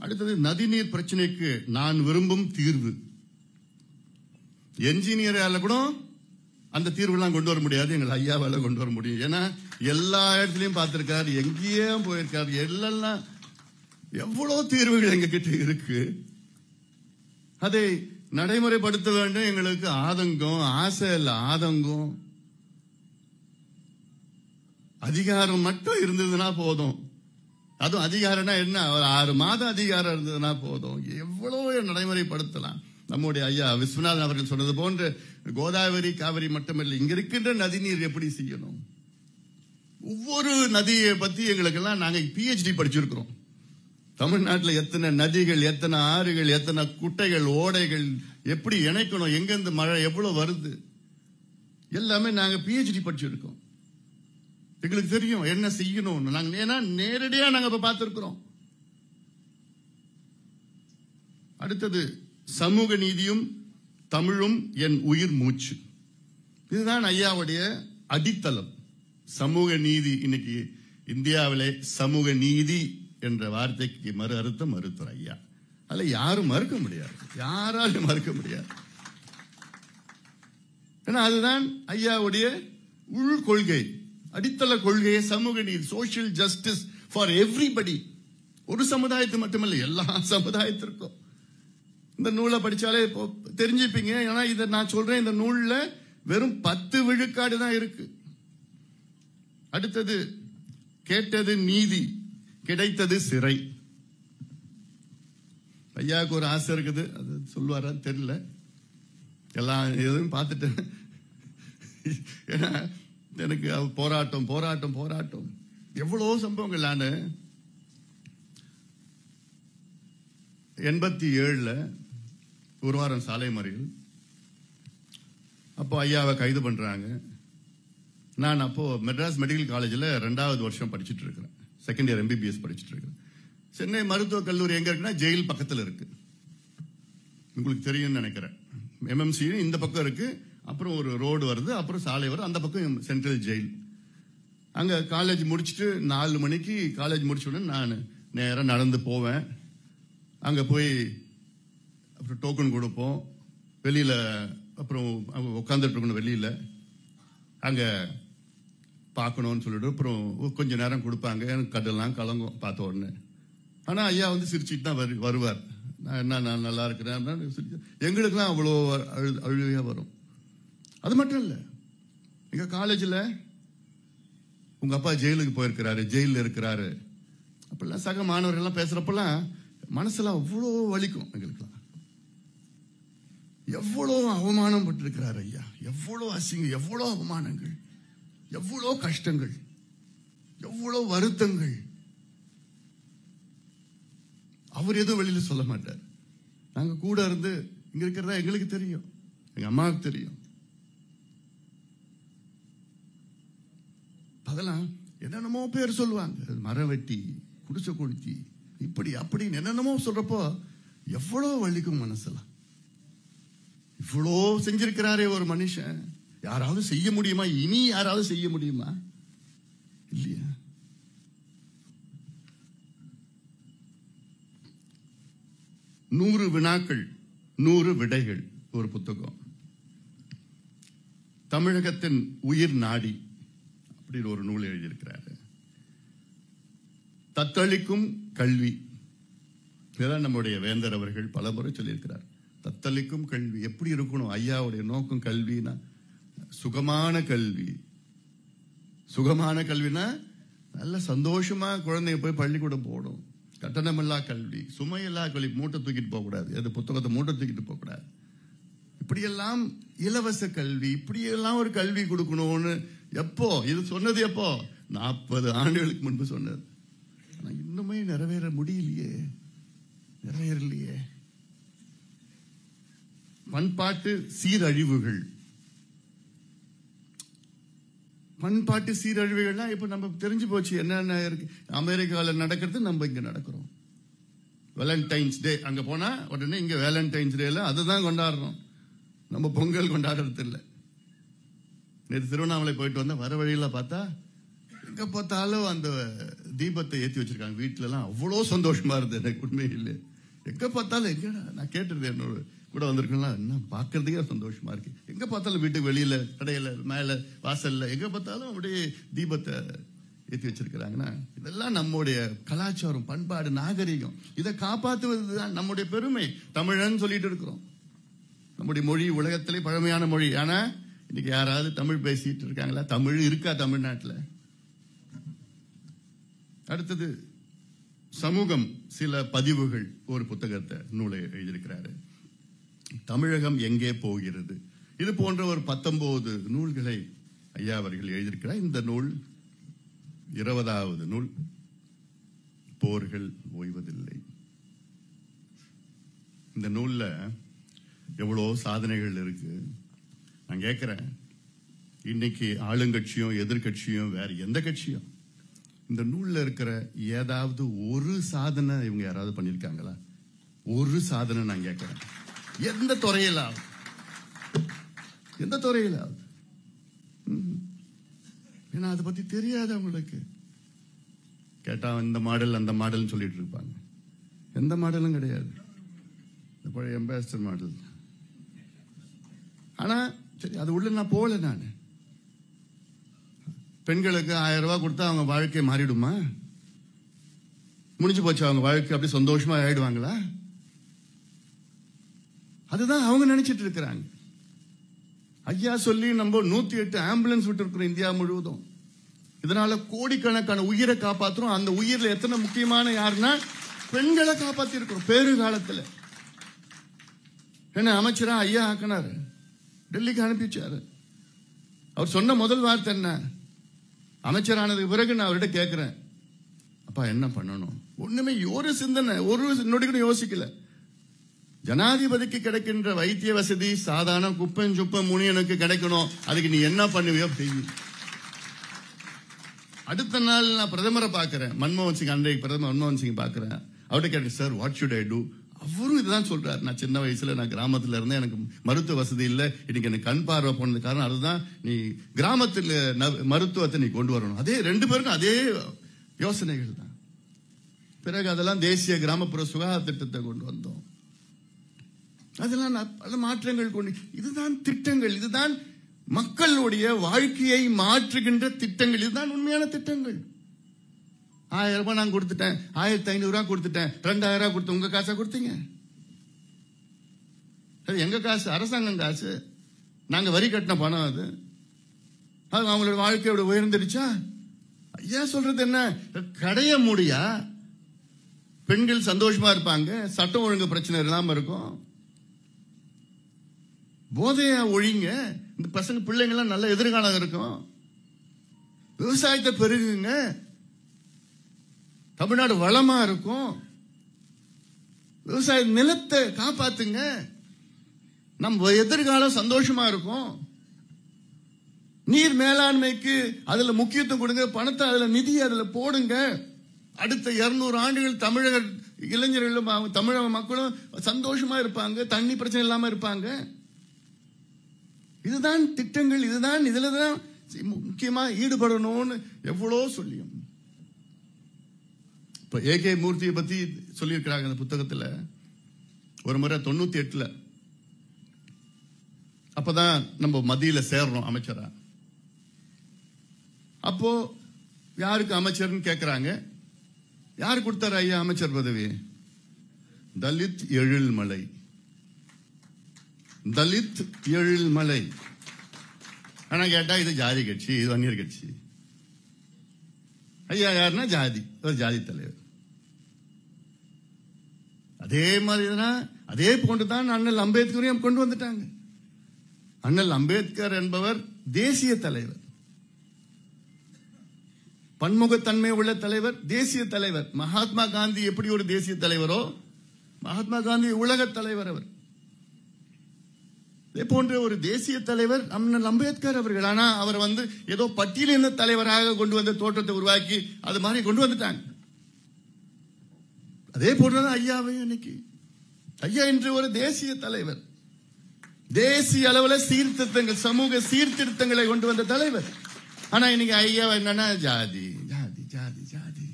அடுத்தது நதிநீர் பிரச்சனைக்கு நான் விரும்பும் தீர்வு. என்ஜினியரால கூட அந்த தீர்வுலாம் கொண்டு வர முடியாது, எங்கள் ஐயாவால கொண்டு வர முடியும். ஏன்னா எல்லா இடத்துலயும் பார்த்திருக்காரு, எங்கேயே போயிருக்காரு, எல்லாம் எவ்வளவு தீர்வுகள் எங்க கிட்ட இருக்கு. அதை நடைமுறைப்படுத்த வேண்டும். எங்களுக்கு ஆதங்கம், ஆசை இல்ல, ஆதங்கம். அதிகாரம் மட்டும் இருந்ததுன்னா போதும். அதுவும் அதிகாரம்னா என்ன, 6 மாதம் அதிகாரம் இருந்ததுன்னா போதும், எவ்வளவு நடைமுறைப்படுத்தலாம். நம்முடைய ஐயா விஸ்வநாதன் அவர்கள் சொன்னது போன்று கோதாவரி காவிரி மட்டுமல்ல, இங்க இருக்கின்ற நதிநீர் எப்படி செய்யணும், ஒவ்வொரு நதியை பத்தி எங்களுக்கெல்லாம் நாங்க PhD படிச்சிருக்கிறோம். தமிழ்நாட்டில் எத்தனை நதிகள், எத்தனை ஆறுகள், எத்தனை குட்டைகள், ஓடைகள், எப்படி இணைக்கணும், எங்கிருந்து மழை எவ்வளவு வருது, எல்லாமே நாங்க PhD படிச்சிருக்கோம். எங்களுக்கு தெரியும் என்ன செய்யணும். நாங்க ஏன்னா நேரடியா நாங்க இப்ப பார்த்திருக்கிறோம். அடுத்தது சமூக நீதியும் தமிழும் என் உயிர் மூச்சு. இதுதான் ஐயாவுடைய அடித்தளம். சமூக நீதி. இன்னைக்கு இந்தியாவிலே சமூக நீதி என்ற வார்த்தைக்கு மறு அர்த்தம் மறுத்தார் ஐயா. அதுல யாரும் மறுக்க முடியாது, யாராலும் மறுக்க முடியாது. ஏன்னா அதுதான் ஐயாவுடைய உள் கொள்கை, அடித்தள கொள்கையை சமூக நீதி, சோசியல் ஜஸ்டிஸ் ஃபார் எவ்ரிபடி. ஒரு சமுதாயத்து மட்டுமல்ல, எல்லா சமுதாயத்திற்கும். இந்த நூலை படிச்சாலே தெரிஞ்சுப்பீங்க. ஏன்னா இதை நான் சொல்றேன், இந்த நூல்ல வெறும் 10 விழுக்காடு தான் இருக்கு. அடுத்தது கேட்டது நீதி, கிடைத்தது சிறை. ஐயாவுக்கு ஒரு ஆசை இருக்குது, அது சொல்லுவாரான்னு தெரியல. எல்லாம் எதுவும் பார்த்துட்டேன். ஏன்னா எனக்கு போராட்டம் போராட்டம் போராட்டம் எவ்வளோ சம்பவங்கள். நான் 87 ஒரு வாரம் சாலை மறியல். அப்போ ஐயாவை கைது பண்றாங்க. நான் அப்போ மெட்ராஸ் மெடிக்கல் காலேஜில் 2வது வருஷம் படிச்சுட்டு இருக்கிறேன். செகண்ட் இயர் MBBS படிச்சுட்டு இருக்கிறேன். சென்னை மருத்துவக் கல்லூரி எங்க இருக்குன்னா ஜெயில் பக்கத்தில் இருக்கு. உங்களுக்கு தெரியும்னு நினைக்கிறேன். MMC இந்த பக்கம் இருக்கு, அப்புறம் ஒரு ரோடு வருது, அப்புறம் சாலை வருது, அந்த பக்கம் சென்ட்ரல் ஜெயில். அங்க காலேஜ் முடிச்சுட்டு 4 மணிக்கு காலேஜ் முடிச்ச உடனே நான் நேரம் நடந்து போவேன். அங்க போய் அப்புறம் டோக்கன் கொடுப்போம். வெளியில அப்புறம் உட்காந்துட்டு இருக்கணும். வெளியில அங்க பார்க்கணும்னு சொல்லிட்டு அப்புறம் கொஞ்ச நேரம் கொடுப்பாங்க. எனக்கு கடலாம் கலங்கும் பார்த்த உடனே. ஆனா ஐயா சிரிச்சுட்டு தான் வருவார். நான் நல்லா இருக்கிறேன். எங்களுக்குலாம் அவ்வளோ அழுகையா வரும். அது மட்டும் இல்ல, எங்க காலேஜில் உங்க அப்பா ஜெயிலுக்கு போயிருக்கிறாரு, ஜெயிலில் இருக்கிறாரு அப்படிலாம் சக மாணவர்கள் எல்லாம் பேசுறப்பெல்லாம் மனசுலாம் அவ்வளோ வலிக்கும். எங்களுக்குலாம் எவ்வளோ அவமானம் பட்டிருக்கிறார் ஐயா, எவ்வளோ அசிங்கம், எவ்வளோ அவமானங்கள், எவ்வளோ கஷ்டங்கள், எவ்வளோ வருத்தங்கள். அவர் எதுவும் வெளியில சொல்ல மாட்டார். நாங்க கூட இருந்து இங்க இருக்கிறதா எங்களுக்கு தெரியும், எங்க அம்மாவுக்கு தெரியும். அதெல்லாம் என்னென்னமோ பேர் சொல்லுவாங்க, மரம் வெட்டி, குடிசை கொளுத்தி, இப்படி அப்படின்னு என்னென்னமோ சொல்றப்போ எவ்வளோ வலிக்கும் மனசுலாம். இவ்வளோ செஞ்சிருக்கிறாரே ஒரு மனுஷன், யாராவது செய்ய முடியுமா? இனி யாராவது செய்ய முடியுமா? இல்லையா? நூறு வினாக்கள் 100 விடைகள் ஒரு புத்தகம். தமிழகத்தின் உயிர் நாடி அப்படின்னு ஒரு நூல் எழுதியிருக்கிறாரு. தத்தளிக்கும் கல்வி, இதுதான் நம்முடைய வேந்தர் அவர்கள் பல முறை சொல்லியிருக்கிறார். தத்தளிக்கும் கல்வி எப்படி இருக்கணும்? ஐயாவுடைய நோக்கம் கல்வினா சுகமான கல்வி. சுகமான கல்வினா நல்ல சந்தோஷமா குழந்தைங்க போய் பள்ளிக்கூடம் போகணும். கட்டணமில்லா கல்வி, சுமையில்லா கல்வி, மூட்டை தூக்கிட்டு போக கூடாது, எது புத்தகத்தை மூட்டை தூக்கிட்டு போக கூடாது. இப்படியெல்லாம் இலவச கல்வி, இப்படியெல்லாம் ஒரு கல்வி கொடுக்கணும்னு எப்போ இது சொன்னது? எப்போ? 40 ஆண்டுகளுக்கு முன்பு சொன்னது. ஆனா இன்னுமே நிறைவேற முடியலையே, நிறைவேறலையே. பண்பாட்டு சீரழிவுகள், பண்பாட்டு சீரழிவுகள்லாம் இப்ப நம்ம தெரிஞ்சு போச்சு என்னென்ன இருக்கு. அமெரிக்காவில் நடக்கிறது நம்ம இங்க நடக்கிறோம். வேலண்டைன்ஸ் டே அங்க போனா உடனே இங்க வேலண்டைன்ஸ் டேல அதுதான் கொண்டாடுறோம். நம்ம பொங்கல் கொண்டாடுறது இல்லை. நேற்று திருவண்ணாமலை போயிட்டு வந்தா வர வழியில பார்த்தா எங்க பார்த்தாலும் அந்த தீபத்தை ஏற்றி வச்சிருக்காங்க. வீட்டுல எல்லாம் அவ்வளோ சந்தோஷமா இருந்தது எனக்கு உண்மையிலே. எங்க பார்த்தாலும் எங்கடா நான் கேட்டிருந்தேன், என்னோட கூட வந்திருக்கலாம், என்ன பாக்குறதுக்கே சந்தோஷமா இருக்கு. எங்க பார்த்தாலும் வீட்டுக்கு வெளியில, கடையில, மேல, வாசல்ல எங்க பார்த்தாலும் அப்படியே தீபத்தை ஏற்றி வச்சிருக்கிறாங்கன்னா இதெல்லாம் நம்முடைய கலாச்சாரம், பண்பாடு, நாகரிகம். இதை காப்பாற்றுவதுதான் நம்முடைய பெருமை. தமிழன்னு சொல்லிட்டு இருக்கிறோம். நம்முடைய மொழி உலகத்திலே பழமையான மொழி. ஆனா இன்னைக்கு யாராவது தமிழ் பேசிட்டு இருக்காங்களா? தமிழ் இருக்கா தமிழ்நாட்டில்? அடுத்தது சமூகம், சில பதிவுகள் ஒரு புத்தகத்தை நூலை எழுதியிருக்கிறாரு. தமிழகம் எங்கே போகிறது, இது போன்ற ஒரு 19 நூல்களை ஐயா அவர்கள் எழுதியிருக்கிறார். இந்த நூல் 20வது நூல் போர்கள் ஓய்வதில்லை. இந்த நூல்ல எவ்வளவு சாதனைகள் இருக்கு. நான் கேட்கிறேன், இன்னைக்கு ஆளுங்கட்சியும் எதிர்கட்சியும் வேற எந்த கட்சியும் இந்த நூல்ல இருக்கிற ஏதாவது ஒரு சாதனை இவங்க யாராவது பண்ணிருக்காங்களா? ஒரு சாதனை நான் கேட்கிறேன். எந்த துறையிலாவது, எந்த துறையிலாவது? ஏன்னா அதை பத்தி தெரியாது அவங்களுக்கு. கேட்டா இந்த மாடல் அந்த மாடல் சொல்லிட்டு இருப்பாங்க. எந்த மாடலும் கிடையாது. இந்த பழைய அம்பாசிடர் மாடல். ஆனா சரி, அது உள்ள நான் போகல. நான் பெண்களுக்கு 1000 ரூபாய் கொடுத்தா அவங்க வாழ்க்கை மாறிடுமா? முடிஞ்சு போச்சு அவங்க வாழ்க்கை, அப்படி சந்தோஷமா ஆயிடுவாங்களா? அதுதான் அவங்க நினைச்சிட்டு இருக்கிறாங்க. ஐயா சொல்லி நம்ம 108 ஆம்புலன்ஸ் விட்டு இருக்கிறோம் இந்தியா முழுவதும். இதனால கோடிக்கணக்கான உயிரை காப்பாற்றுறோம். அந்த உயிரில் எத்தனை முக்கியமான யாருன்னா பெண்களை காப்பாத்தி இருக்கிறோம். பேரு காலத்துல என்ன அமைச்சரா ஐயா ஆக்கினாரு, டெல்லிக்கு அனுப்பிச்சாரு. அவர் சொன்ன முதல் வார்த்தை என்ன? அமைச்சரானதுக்கு பிறகு நான் அவர்கிட்ட கேட்கிறேன், அப்பா என்ன பண்ணணும்? ஒண்ணுமே ஒரு சிந்தனை, ஒரு நொடி கூட யோசிக்கல. ஜனாதிபதிக்கு கிடைக்கின்ற வைத்திய வசதி சாதாரண குப்பம் சுப்பம் முனியனுக்கு கிடைக்கணும், அதுக்கு நீ என்ன பண்ணுவியோ செய்யும். அடுத்த நாள் நான் பிரதமரை பாக்குறேன், மன்மோகன் சிங், அன்றைக்கு பிரதமர் மன்மோகன் சிங் பாக்குறேன். அவர்கிட்ட கேட்டேன், sir what should I do? அவரும் இதுதான் சொல்றாரு. நான் சின்ன வயசுல நான் கிராமத்துல இருந்தேன், எனக்கு மருத்துவ வசதி இல்லை, இன்னைக்கு எனக்கு கண் பார்வை போனது காரணம் அதுதான். நீ கிராமத்தில் மருத்துவத்தை நீ கொண்டு வரணும். அதே 2 பேருக்கும் அதே யோசனைகள் தான். பிறகு அதெல்லாம் தேசிய கிராமப்புற சுகாதார திட்டத்தை கொண்டு வந்தோம். அதெல்லாம் பல மாற்றங்கள் கொண்டு, இதுதான் திட்டங்கள், இதுதான் மக்களுடைய வாழ்க்கையை மாற்றுகின்ற திட்டங்கள், இதுதான் உண்மையான திட்டங்கள். 1000 ரூபாய் நான் கொடுத்துட்டேன், 1500 ரூபாய் கொடுத்துட்டேன், 2000 ரூபாய் கொடுத்து உங்க காசா கொடுத்தீங்க? அது எங்க காசு, அரசாங்கம் காசு, நாங்க வரி கட்டின பணம். அது அவங்களோட வாழ்க்கையோட உயர்ந்துடுச்சா? ஐயா சொல்றது என்ன? கடைய முடியா பெண்கள் சந்தோஷமா இருப்பாங்க, சட்டம் ஒழுங்கு பிரச்சனை இல்லாம இருக்கும். போதையா ஒழிங்க, இந்த பசங்க பிள்ளைங்க எல்லாம் நல்ல எதிர்காலம் இருக்கும். விவசாயத்தை பெருகுங்க, தமிழ்நாடு வளமா இருக்கும். விவசாய நிலத்தை காப்பாத்துங்க, நம்ம எதிர்காலம் சந்தோஷமா இருக்கும். நீர் மேலாண்மைக்கு அதுல முக்கியத்துவம் கொடுங்க, பணத்தை அதுல நிதி அதுல போடுங்க. அடுத்த 200 ஆண்டுகள் தமிழக இளைஞர்களும் தமிழக மக்களும் சந்தோஷமா இருப்பாங்க, தண்ணி பிரச்சனை இல்லாம இருப்பாங்க. இதுதான் திட்டங்கள், இதுதான் இதுலதான் முக்கியமா ஈடுபடணும்னு எவ்வளோ சொல்லியும். இப்ப ஏகே மூர்த்தியை பத்தி சொல்லியிருக்கிறாங்க அந்த புத்தகத்துல. ஒரு முறை 98ல அப்பதான் நம்ம மத்தியில சேர்றோம் அமைச்சரா. அப்போ யாருக்கு அமைச்சர்னு கேக்குறாங்க. யாரு கொடுத்தாரு ஐயா அமைச்சர் பதவி? தலித் எழில்மலை. தலித் எழில்மலை. ஆனா கேட்டா இது ஜாதி கட்சி, இது வன்னியர் கட்சி. ஐயா யாருன்னா ஜாதி, ஒரு ஜாதி தலைவர். அதே மாதிரிதான், அதே போன்றுதான் அண்ணல் அம்பேத்கரையும் கொண்டு வந்துட்டாங்க. அண்ணல் அம்பேத்கர் என்பவர் தேசிய தலைவர், பன்முகத்தன்மை உள்ள தலைவர், தேசிய தலைவர். மகாத்மா காந்தி எப்படி ஒரு தேசிய தலைவரோ, மகாத்மா காந்தி உலக தலைவர். அவர் இதே போன்ற ஒரு தேசிய தலைவர் அண்ணல் அம்பேத்கர் அவர்கள். ஆனா அவர் ஏதோ பட்டியலின தலைவராக கொண்டு வந்த தோற்றத்தை உருவாக்கி அது மாதிரி கொண்டு வந்துட்டாங்க. அதே போன்றதான் ஐயாவையும் இன்னைக்கு. ஐயா இன்று ஒரு தேசிய தலைவர், தேசிய அளவில் சீர்திருத்தங்கள், சமூக சீர்திருத்தங்களை கொண்டு வந்த தலைவர். ஆனா இன்னைக்கு ஐயா என்னன்னா ஜாதி ஜாதி ஜாதி ஜாதி.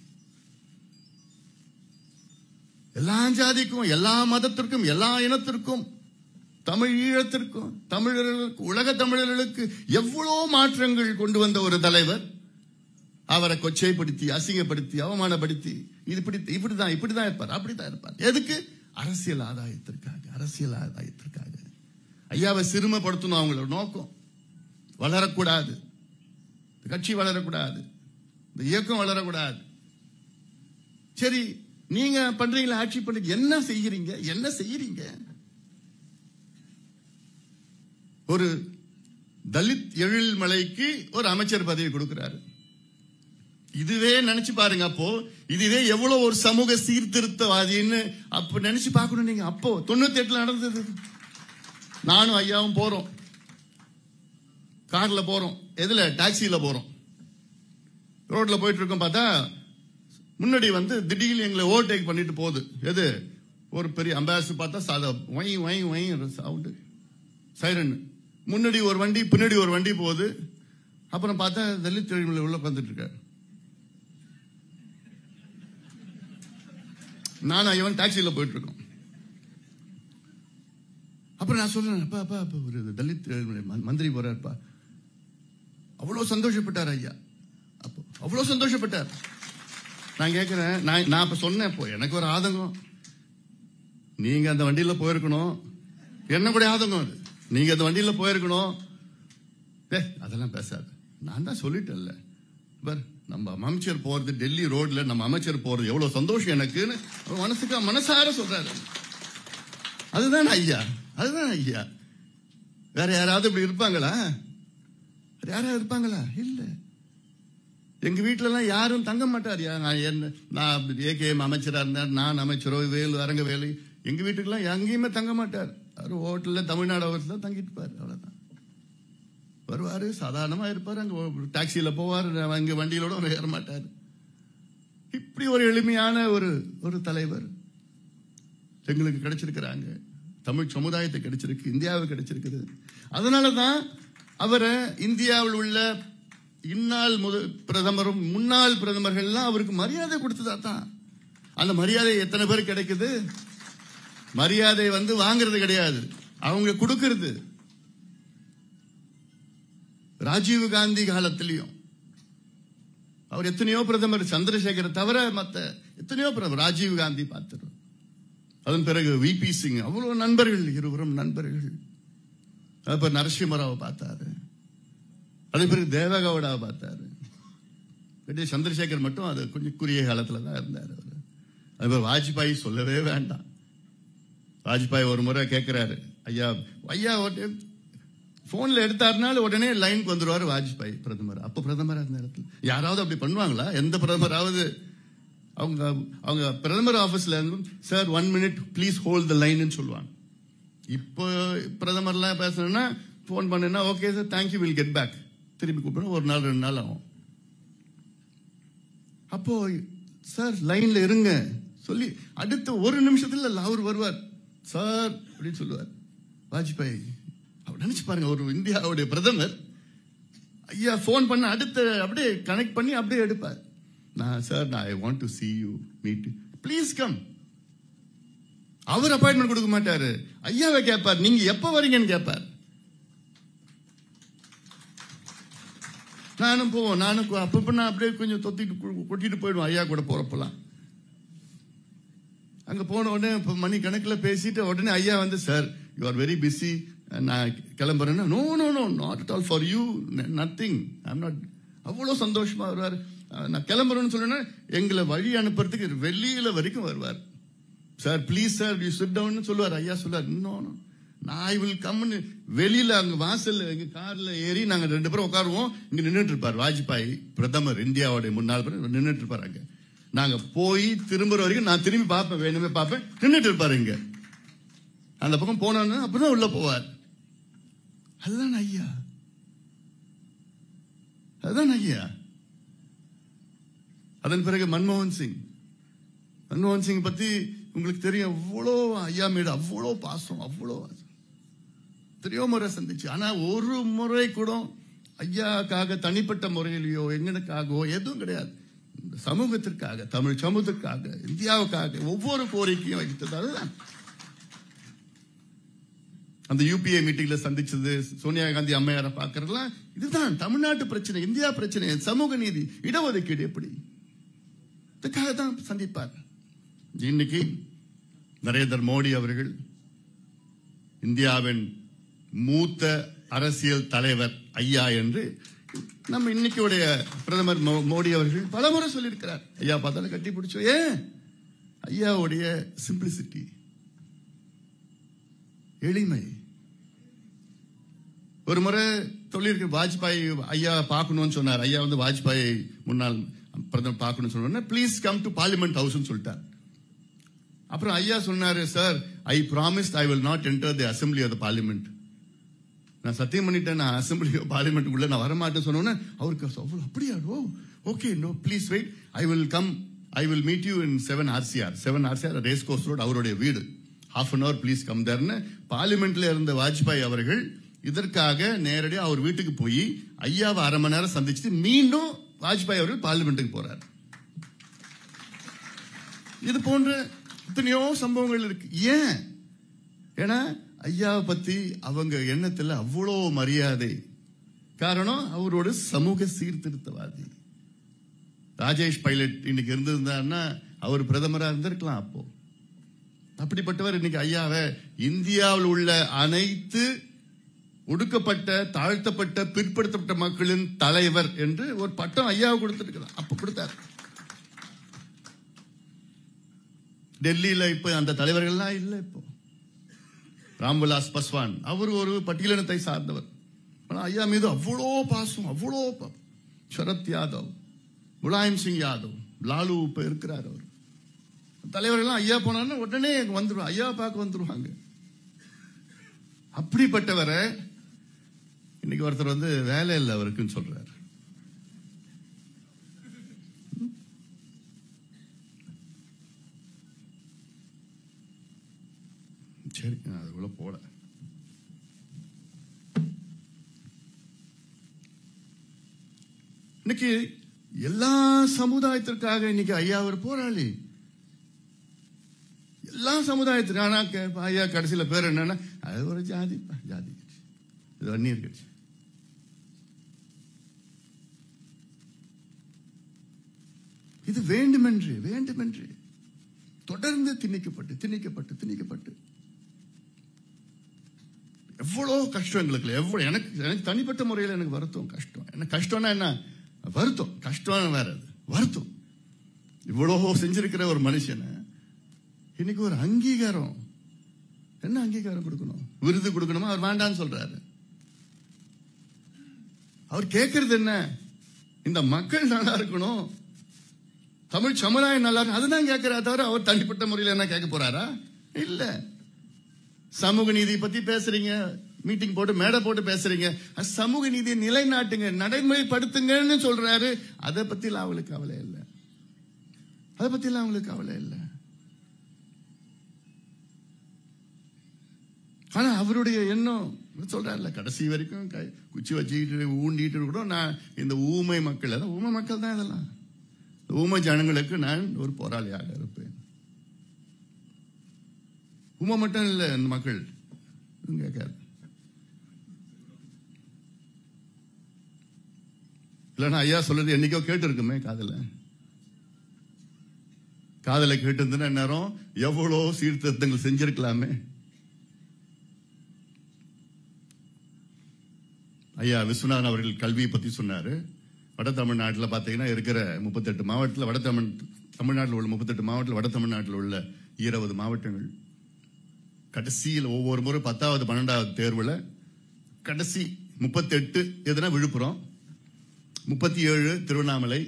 எல்லா ஜாதிக்கும், எல்லா மதத்திற்கும், எல்லா இனத்திற்கும், தமிழ் ஈழத்திற்கும், தமிழர்களுக்கு, உலக தமிழர்களுக்கு எவ்வளவு மாற்றங்கள் கொண்டு வந்த ஒரு தலைவர். அவரை கொச்சைப்படுத்தி, அசிங்கப்படுத்தி, அவமானப்படுத்தி, இப்படிதான் இருப்பார், அப்படித்தான் இருப்பார். எதுக்கு? அரசியல் ஆதாயத்திற்காக, அரசியல் ஆதாயத்திற்காக. ஐயாவை சிறுமப்படுத்தணும் அவங்களோட நோக்கம். வளரக்கூடாது, கட்சி வளரக்கூடாது, இந்த இயக்கம் வளரக்கூடாது. சரி, நீங்க பண்றீங்களா, ஆட்சி பண்றீங்க, என்ன செய்யறீங்க? என்ன செய்யறீங்க? ஒரு தலித் எழில்மலைக்கு ஒரு அமைச்சர் பதவி கொடுக்கிறாரு. இதுவே நினைச்சு பாருங்க. அப்போ இதுவே எவ்வளவு ஒரு சமூக சீர்திருத்தவாதின்னு அப்ப நினைச்சு பார்க்கணும் நீங்க. அப்போ 98 நடந்தது. நானும் ஐயாவும் போறோம், கார்ல போறோம், எதுல டாக்ஸில போறோம். ரோட்ல போயிட்டு இருக்கோம், பார்த்தா முன்னாடி வந்து திடீர்னு எங்களை ஓவர்டேக் பண்ணிட்டு போகுது. எது? ஒரு பெரிய அம்பாசிடர். பார்த்தா சாதா வை வை வை சவுண்டு, சைரன். முன்னாடி ஒரு வண்டி, பின்னாடி ஒரு வண்டி போகுது. அப்புறம் பார்த்தா தலித் தொழில் உள்ள வந்துட்டு இருக்காரு. நானும் ஐயவன் டாக்ஸில போயிட்டு இருக்கோம். அப்புறம் நான் சொல்றேன், அப்பா அப்பா அப்பா ஒரு தலித் மந்திரி போறாருப்பா. அவ்வளவு சந்தோஷப்பட்டார் ஐயா. அப்போ அவ்வளவு சந்தோஷப்பட்டார். நான் கேட்கிறேன், நான் இப்ப சொன்னேன், இப்போ எனக்கு ஒரு ஆதங்கம். நீங்க அந்த வண்டியில போயிருக்கணும், என்ன கூட ஆதங்கம் அது. நீங்க அந்த வண்டியில போயிருக்கணும். அதெல்லாம் பேசாது, நான் தான் சொல்லிட்டேன்ல. நம்ம அமைச்சர் போறது, டெல்லி ரோட்ல நம்ம அமைச்சர் போறது எவ்வளவு சந்தோஷம் எனக்குன்னு மனசுக்கு மனசார சொல்றாரு. அதுதான் ஐயா, அதுதான் ஐயா. வேற யாராவது இப்படி இருப்பாங்களா? யாராவது இருப்பாங்களா? இல்ல. எங்க வீட்டுல எல்லாம் யாரும் தங்க மாட்டார். நான் ஏகேஎம் அமைச்சரா இருந்தார், நான் அமைச்சரோ வேலு அரங்கவேலு, எங்க வீட்டுக்கெல்லாம் எங்கேயுமே தங்க மாட்டார். அவர் ஹோட்டல்ல தமிழ்நாடு அவர்ல தங்கிட்டு இருப்பார். அவ்வளவுதான். வருவாரு, சாதாரணமா இருப்பாரு, அங்க டாக்ஸியில போவார், அங்க வண்டியிலோட ஏற மாட்டார். இப்படி ஒரு எளிமையான ஒரு தலைவர் எங்களுக்கு கிடைச்சிருக்கிறாங்க. தமிழ் சமுதாயத்தை கிடைச்சிருக்கு, இந்தியாவுக்கு கிடைச்சிருக்குது. அதனாலதான் அவரை இந்தியாவில் உள்ள இந்நாள் பிரதமரும் முன்னாள் பிரதமர்கள்லாம் அவருக்கு மரியாதை கொடுத்ததா தான். அந்த மரியாதை எத்தனை பேர் கிடைக்குது? மரியாதை வந்து வாங்குறது கிடையாது, அவங்க கொடுக்கிறது. ராஜீவ் காந்தி காலத்திலையும் அவர் எத்தனையோ பிரதமர், சந்திரசேகர் தவிர மற்ற எத்தனையோ பிரதமர், ராஜீவ் காந்தி பார்த்தார். அதன் பிறகு விபி சிங், அவ்வளவு நண்பர்கள், இருவரும் நண்பர்கள். அப்புறம் நரசிம்மராவை பார்த்தாரு, அதே பிறகு தேவகவுடாவை பார்த்தாரு. சந்திரசேகர் மட்டும் அது கொஞ்சம் குறுகிய காலத்துல தான் இருந்தார். அது வாஜ்பாய் சொல்லவே வேண்டாம். வாஜ்பாய் ஒரு முறை கேட்கிறாரு, ஐயா ஐயா போன்ல எடுத்தாருனால உடனே லைனுக்கு வந்துருவாரு வாஜ்பாய் பிரதமர். அப்ப பிரதமர் அந்த இடத்துல யாராவது அப்படி பண்ணுவாங்களா? எந்த பிரதமராவது அவங்க பிரதமர் ஆபீஸ்ல sir 1 minute please hold the line சொல்லுவாங்க. இப்போ பிரதமர்லாம் பேசணும்னா போன் பண்ணுனா okay sir thank you will get back, திரும்பி கூப்பிடணும். ஒரு நாள் 2 நாள் ஆகும். அப்போ சார் லைன்ல இருங்க சொல்லி அடுத்த 1 நிமிஷத்துல அவர் வருவார். சார் அப்படின்னு சொல்லுவார் வாஜ்பாய். அவர் நினைச்சு பாருங்க, ஒரு இந்தியாவுடைய பிரதமர் ஐயா போன் பண்ண அடுத்த அப்படியே கனெக்ட் பண்ணி அப்படியே எடுப்பார். Sir I want to see you meet please come. அவர் அப்பாயின்மெண்ட் கொடுக்க மாட்டாரு, ஐயாவை கேட்பார், நீங்க எப்ப வரீங்கன்னு கேட்பார். நானும் போவோம், நானும் அப்ப நான் அப்படியே கொஞ்சம் கொட்டிட்டு போயிடுவோம் ஐயா கூட போறப்பெல்லாம். அங்க போன உடனே மணி கணக்கில் பேசிட்டு உடனே ஐயா வந்து sir you are very busy, நான் கிளம்புறேன்னா no no no not at all for you nothing I'm not. அவ்வளவு சந்தோஷமா வருவார். நான் கிளம்புறேன்னு சொன்னா எங்களை வழி அனுப்புறதுக்கு வெளியில வரைக்கும் வருவார். Sir please sir you sit down சொல்லுவார். ஐயா சொல்லுவார் இன்னும் நான் ஐ வில் கம்னு வெளியில அங்க வாசல்ல எங்க கார்ல ஏறி நாங்க 2 பேரும் உட்காருவோம். இங்க நின்றுட்டு இருப்பார் வாஜ்பாய் பிரதமர், இந்தியாவுடைய முன்னாள் நின்றுட்டு இருப்பாரு. அங்க நாங்க போய் திரும்புற வரைக்கும் நான் திரும்பி பார்ப்பேன், வேணுமே பார்ப்பேன், நின்றுட்டு இருப்பாரு. இங்க அந்த பக்கம் போனோன்னு அப்பதான் உள்ள போவார். அதுதான் ஐயா, அதுதான் ஐயா. அதன் பிறகு மன்மோகன் சிங் பத்தி உங்களுக்கு தெரியும். அவ்வளோ ஐயா மீது அவ்வளோ பாசம், அவ்வளோ எத்தனையோ முறை சந்திச்சு. ஆனா ஒரு முறை கூட ஐயாக்காக தனிப்பட்ட முறையிலையோ எங்களுக்காகவோ எதுவும் கிடையாது. இந்த சமூகத்திற்காக, தமிழ் சமூகத்திற்காக, இந்தியாவுக்காக ஒவ்வொரு கோரிக்கையும் வைத்தது. அதுதான் அந்த யூபிஏ மீட்டிங்ல சந்திச்சது, சோனியா காந்தி அம்மையாரை பார்க்கறதுலாம் இதுதான் தமிழ்நாட்டு பிரச்சனை, இந்தியா பிரச்சனை, சமூக நீதி, இடஒதுக்கீடு எப்படி இதுக்காக தான் சந்திப்பார். இன்னைக்கு நரேந்திர மோடி அவர்கள் இந்தியாவின் மூத்த அரசியல் தலைவர் ஐயா என்று நம்ம இன்னைக்கு பிரதமர் மோடி அவர்கள் பலமுறை சொல்லியிருக்கிறார். ஐயா பார்த்தாலும் கட்டி பிடிச்சோம். ஏன் ஐயாவுடைய சிம்பிளிசிட்டி, எளிமை. ஒரு முறை சொல்லியிருக்கு, வாஜ்பாய் ஐயா பார்க்கணும்னு சொன்னார். ஐயா வந்து வாஜ்பாய் முன்னாள் பிரதமர் பார்க்கணும்னு சொன்ன please come to parliament house சொல்லிட்டார். அப்புறம் ஐயா சொன்னாரு, sir I promised I will not enter the assembly of the parliament. நான் சத்தியம் பண்ணிட்டேன், நான் அசம்பிளி பார்லிமெண்ட்டுக்குள்ள நான் வரமாட்டேன்னு சொன்னோன்னே அவருக்கு அப்படியா, okay no please wait, I will come, I will meet you in 7 RCR race course road, அவருடைய வீடு, half an hour please come தேர்னு பார்லிமெண்ட்ல இருந்த வாஜ்பாய் அவர்கள் இதற்காக நேரடியா அவர் வீட்டுக்கு போய் ஐயாவை அரை மணி நேரம் சந்திச்சுட்டு மீண்டும் வாஜ்பாய் அவர்கள் பார்லிமெண்ட்டுக்கு போறார். இது போன்ற எத்தனையோ சம்பவங்கள் இருக்கு. ஏன்? ஏன்னா ஐயாவை பத்தி அவங்க எண்ணத்துல அவ்வளோ மரியாதை. காரணம் அவரோட சமூக சீர்திருத்தவாதி. ராஜேஷ் பைலட் இன்னைக்கு இருந்திருந்தாருன்னா அவர் பிரதமரா இருந்திருக்கலாம். அப்போ அப்படிப்பட்டவர் இன்னைக்கு ஐயாவை இந்தியாவில் உள்ள அனைத்து ஒடுக்கப்பட்ட, தாழ்த்தப்பட்ட, பிற்படுத்தப்பட்ட மக்களின் தலைவர் என்று ஒரு பட்டம் ஐயாவை கொடுத்திருக்கிறார். அப்ப கொடுத்தார். டெல்லியில இப்ப அந்த தலைவர்கள்லாம் இல்ல. இப்போ ராம்விலாஸ் பாஸ்வான் அவர் ஒரு பட்டியலினத்தை சார்ந்தவர். ஐயா மீது அவ்வளோ பாசம், அவ்வளோ. சரத் யாதவ், முலாயம் சிங் யாதவ், லாலு இப்ப இருக்கிறார். அவர் தலைவர்கள்லாம் ஐயா போனான்னு உடனே வந்துருவாங்க, ஐயா பார்க்க வந்துருவாங்க. அப்படிப்பட்டவரை இன்னைக்கு ஒருத்தர் வந்து வேலை இல்லை அவருக்குன்னு சொல்றாரு. சரி, அதுக்குள்ள போல. இன்னைக்கு எல்லா சமுதாயத்திற்காக இன்னைக்கு ஐயா ஒரு போராளி. எல்லா சமுதாயத்திற்கும். ஆனா ஐயா கடைசியில பேர் என்னன்னா அது ஒரு ஜாதி கட்சி, இது வன்னியர் கட்சி. இது வேண்டுமென்று தொடர்ந்து திணிக்கப்பட்டு எவ்வளவு கஷ்டம் எங்களுக்கு. எவ்வளவு எனக்கு தனிப்பட்ட முறையில் எனக்கு வருத்தம், கஷ்டம். என்ன கஷ்டம்னா என்ன? வருத்தம். கஷ்டம் வேற, அது வருத்தம். இவ்வளவு செஞ்சிருக்கிற ஒரு மனுஷனை இன்னைக்கு ஒரு அங்கீகாரம், என்ன அங்கீகாரம் கொடுக்கணும்? விருது கொடுக்கணுமா? அவர் வேண்டான்னு சொல்றாரு. அவர் கேட்கறது என்ன? இந்த மக்கள் நல்லா இருக்கணும், தமிழ் சமுதாயம் நல்லா இருக்கும், அதுதான் கேட்கிறா தவிர அவர் தனிப்பட்ட முறையில் என்ன கேட்க போறாரா? இல்ல. சமூக நீதி பத்தி பேசுறீங்க, மீட்டிங் போட்டு மேடை போட்டு பேசுறீங்க, சமூக நீதியை நிலைநாட்டுங்க, நடைமுறைப்படுத்துங்கன்னு சொல்றாரு. அதை பத்தி அவங்களுக்கு கவலை இல்லை. ஆனா அவருடைய எண்ணம் சொல்றாருல, கடைசி வரைக்கும் குச்சி வச்சுக்கிட்டு ஊண்டிட்டு கூட நான் இந்த ஊமை மக்கள் தான் இதெல்லாம், ஊமை ஜனங்களுக்கு நான் ஒரு போராளியாக இருப்பேன். ஊமை மட்டும் இல்ல, இந்த மக்கள் கேட்காது. இல்லைன்னா ஐயா சொல்றது என்னைக்கோ கேட்டு இருக்குமே காதல கேட்டு இருந்ததுன்னா நேரம் எவ்வளவு சீர்திருத்தங்கள் செஞ்சிருக்கலாமே. ஐயா விஸ்வநாதன் அவர்கள் கல்வியை பத்தி சொன்னாரு. வட தமிழ்நாட்டில் பாத்தீங்கன்னா இருக்கிற 38 மாவட்டத்தில், தமிழ்நாட்டில் உள்ள 38 மாவட்டத்தில், வட தமிழ்நாட்டில் உள்ள 20 மாவட்டங்கள் கடைசியில் ஒவ்வொரு முறை 10வது 12வது தேர்வுல கடைசி 38 எதுனா விழுப்புரம், 37 திருவண்ணாமலை,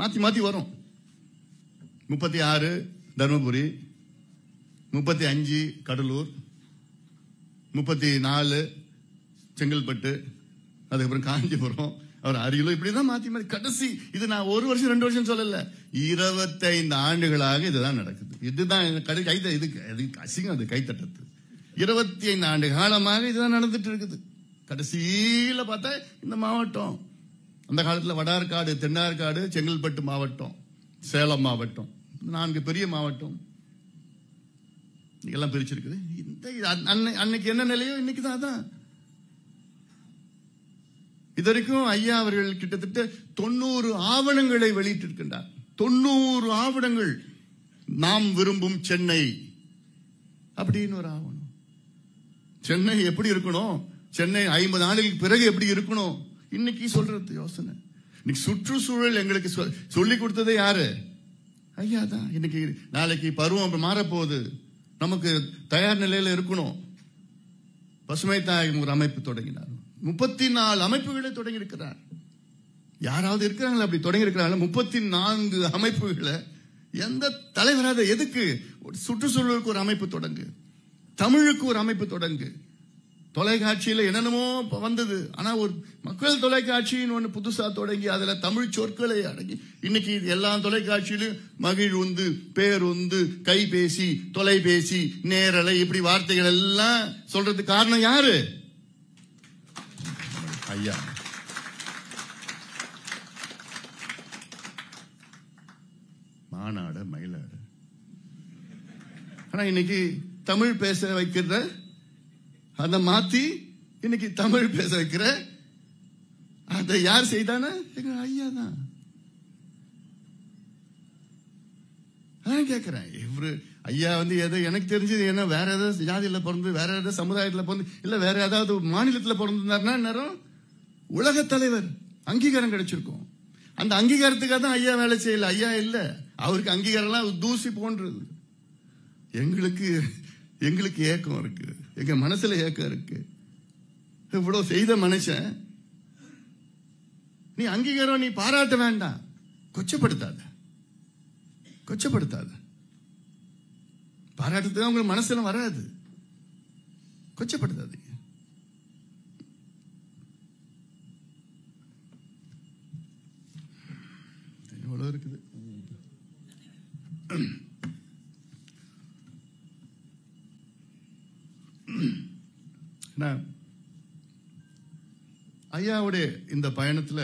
மாத்தி வரும். 36 தருமபுரி, 35 கடலூர், 34 செங்கல்பட்டு, அதுக்கப்புறம் காஞ்சிபுரம், அவர் அரியலூர், இப்படிதான் மாத்தி கடைசி. இது நான் 1 வருஷம் 2 வருஷம் சொல்லல, 25 ஆண்டுகளாக இதுதான் நடக்குது. இதுதான் இதுக்கு அசிங்கம், அது கைத்தட்டது. 25 ஆண்டு காலமாக இதுதான் நடந்துட்டு இருக்குது. கடைசியில பார்த்தா இந்த மாவட்டம், அந்த காலத்துல வடார்காடு, தென்னார்காடு, செங்கல்பட்டு மாவட்டம், சேலம் மாவட்டம், 4 பெரிய மாவட்டம் எல்லாம் பிரிச்சிருக்குது. அன்னைக்கு என்ன நிலையோ இன்னைக்கு தான் அதான். இது வரைக்கும் ஐயா அவர்கள் கிட்டத்தட்ட 90 ஆவணங்களை வெளியிட்டிருக்கின்றார். 90 ஆவணங்கள். நாம் விரும்பும் சென்னை அப்படின்னு ஒரு ஆவணம். சென்னை எப்படி இருக்கணும், சென்னை 50 ஆண்டுகளுக்கு பிறகு எப்படி இருக்கணும், இன்னைக்கு சொல்றது யோசனை. இன்னைக்கு சுற்றுச்சூழல் எங்களுக்கு சொல்லி கொடுத்ததே யாரு? ஐயா தான். இன்னைக்கு நாளைக்கு பருவம் மாறப்போகுது, நமக்கு தயார் நிலையில இருக்கணும். பசுமை தாயகம் ஒரு அமைப்பு தொடங்கினார். 34 அமைப்புகளை தொடங்கி இருக்கிறார். யாராவது இருக்கிறாங்களா அப்படி தொடங்கி இருக்கிறாங்களா? 34 அமைப்புகளை எந்த தலைவராத எதுக்கு? சுற்றுச்சூழலுக்கு ஒரு அமைப்பு தொடங்கு, தமிழுக்கு ஒரு அமைப்பு தொடங்கு. தொலைக்காட்சியில என்னென்னமோ வந்தது, ஆனா ஒரு மக்கள் தொலைக்காட்சின்னு ஒண்ணு புதுசா தொடங்கி அதுல தமிழ் சொற்களை அடங்கி இன்னைக்கு எல்லா தொலைக்காட்சியிலும் மகிழ் உந்து, பேர் உந்து, கைபேசி, தொலைபேசி, நேரலை, இப்படி வார்த்தைகள் எல்லாம் சொல்றதுக்கு காரணம் யாரு? ஐயா. மாநாட மயிலாடு. ஆனா இன்னைக்கு தமிழ் பேச வைக்கிற அதை மாத்தி இன்னைக்கு தமிழ் பேச வைக்கிற அதை யார் செய்தானா? எங்க ஐயா தான். கேட்கிறேன், இவரு ஐயா எதை எனக்கு தெரிஞ்சது என்ன, வேற ஏதாவது ஜாதியில பிறந்து, வேற ஏதாவது சமுதாயத்துல பிறந்து, இல்ல வேற ஏதாவது மாநிலத்தில் பிறந்திருந்தாருன்னா நேரம் உலக தலைவர் அங்கீகாரம் கிடைச்சிருக்கும். அந்த அங்கீகாரத்துக்காக தான் ஐயா வேலை செய்யல. ஐயா இல்ல, அவருக்கு அங்கீகாரம் தூசி போன்றது. எங்களுக்கு ஏக்கம் இருக்கு, எங்க மனசுல ஏக்கம் இருக்கு. இவ்வளவு செய்த மனுஷன் நீ அங்கீகாரம், நீ பாராட்ட வேண்டாம், கொச்சப்படுத்தாத. பாராட்டுறதுக்கு உங்களுக்கு மனசுல வராது, கொச்சப்படுத்தாதீங்க. இவ்வளவு இருக்குது. ஐயாவுடைய இந்த பயணத்துல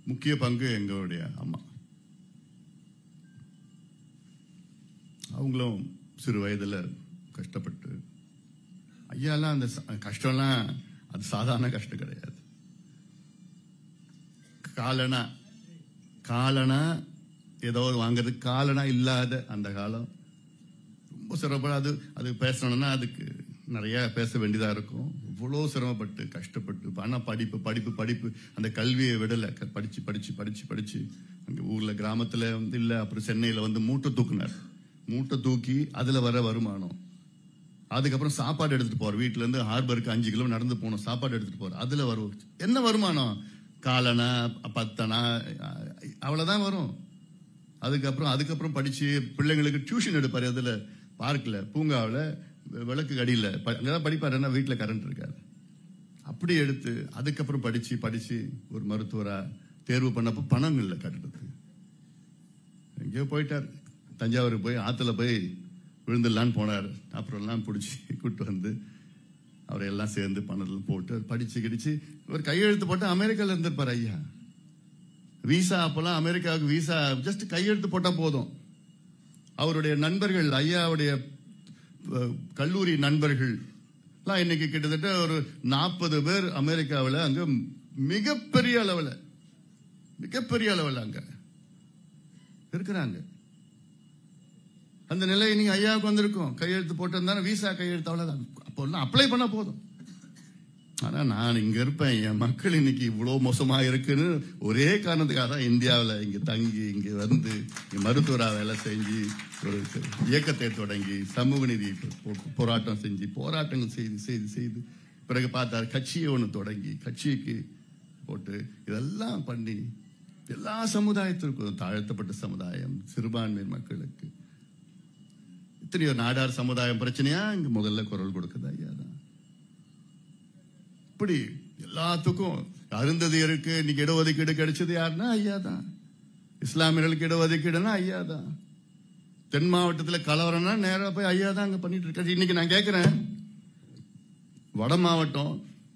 முக்கிய பங்கு எங்களுடைய அம்மா. அவங்களும் சிறு வயதுல கஷ்டப்பட்டு, ஐயாலாம் அந்த கஷ்டம்லாம் அது சாதாரண கஷ்டம் கிடையாது. காலனா ஏதோ வாங்கிறதுக்கு காலனா இல்லாத அந்த காலம் ரொம்ப சிரமப்படாது. அது பேசணும்னா அதுக்கு நிறைய பேச வேண்டியதா இருக்கும். இவ்வளவு சிரமப்பட்டு கஷ்டப்பட்டு, ஆனா படிப்பு அந்த கல்வியை விடல. படிச்சு அங்க ஊர்ல கிராமத்துல இல்ல, அப்புறம் சென்னையில மூட்டை தூக்கி அதுல வர வருமானம். அதுக்கப்புறம் சாப்பாடு எடுத்துட்டு போற, வீட்டுல இருந்து ஹார்பருக்கு 5 கிலோ நடந்து போனோம், சாப்பாடு எடுத்துட்டு போற, அதுல வரும். என்ன வருமானம்? காலனா 10 அவ்வளவுதான் வரும். அதுக்கப்புறம் படிச்சு பிள்ளைங்களுக்கு டியூஷன் எடுப்பாரு. அதுல பார்க்கல, பூங்காவில், விளக்கு அடியில் அங்கதான் படிப்பாரு. என்ன வீட்டுல கரண்ட் இருக்காது. அப்படி எடுத்து அதுக்கப்புறம் படிச்சு ஒரு மருத்துவரா தேர்வு பண்ணப்ப பணம் இல்லை கட்டுறதுக்கு. எங்கேயோ போயிட்டார், தஞ்சாவூருக்கு போய் ஆத்துல போய் விழுந்துடலான்னு போனார். அப்புறம் எல்லாம் பிடிச்சி கூட்டு வந்து அவரை எல்லாம் சேர்ந்து பணம் போட்டு படிச்சு கிடிச்சு ஒரு கையெழுத்து போட்டு அமெரிக்கால இருந்திருப்பார் ஐயா. விசா, அப்பெல்லாம் அமெரிக்காவுக்கு விசா ஜஸ்ட் கையெழுத்து போட்டா போதும். அவருடைய நண்பர்கள், ஐயாவுடைய கல்லூரி நண்பர்கள் இன்னைக்கு கிட்டத்தட்ட ஒரு 40 பேர் அமெரிக்காவில் அங்க மிகப்பெரிய அளவில் அங்க இருக்கிறாங்க. அந்த நிலை நீங்க ஐயாவுக்கு வந்திருக்கும். கையெழுத்து போட்டிருந்தா விசா கையெழுத்து அவ்வளவுதான். அப்போ அப்ளை பண்ண போதும். ஆனா நான் இங்க இருப்பேன், என் மக்கள் இன்னைக்கு இவ்வளவு மோசமா இருக்குன்னு ஒரே காரணத்துக்காக தான் இந்தியாவில் இங்க தங்கி, இங்க வந்து மருத்துவரா வேலை செஞ்சு ஒரு இயக்கத்தை தொடங்கி சமூக நீதி போராட்டம் செஞ்சு, போராட்டங்கள் செய்து பிறகு பார்த்தார் கட்சியை ஒண்ணு தொடங்கி, கட்சிக்கு போட்டு இதெல்லாம் பண்ணி எல்லா சமுதாயத்திற்கும், தாழ்த்தப்பட்ட சமுதாயம், சிறுபான்மை மக்களுக்கு, இத்தனையோ நாடார் சமுதாயம் பிரச்சனையா இங்க முதல்ல குரல் கொடுக்குது ஐயா தான். இப்படி எல்லாத்துக்கும் அருந்ததியருக்கு இன்னைக்கு இடஒதுக்கீடு கிடைச்சது யாருன்னா ஐயா தான். இஸ்லாமியர்களுக்கு இடஒதுக்கீடுனா ஐயா தான். தென் மாவட்டத்தில் கலவரம்னா நேரா போய் ஐயா தான் அங்க பண்ணிட்டு இருக்காரு. இன்னைக்கு நான் கேட்கிறேன், வட மாவட்டம்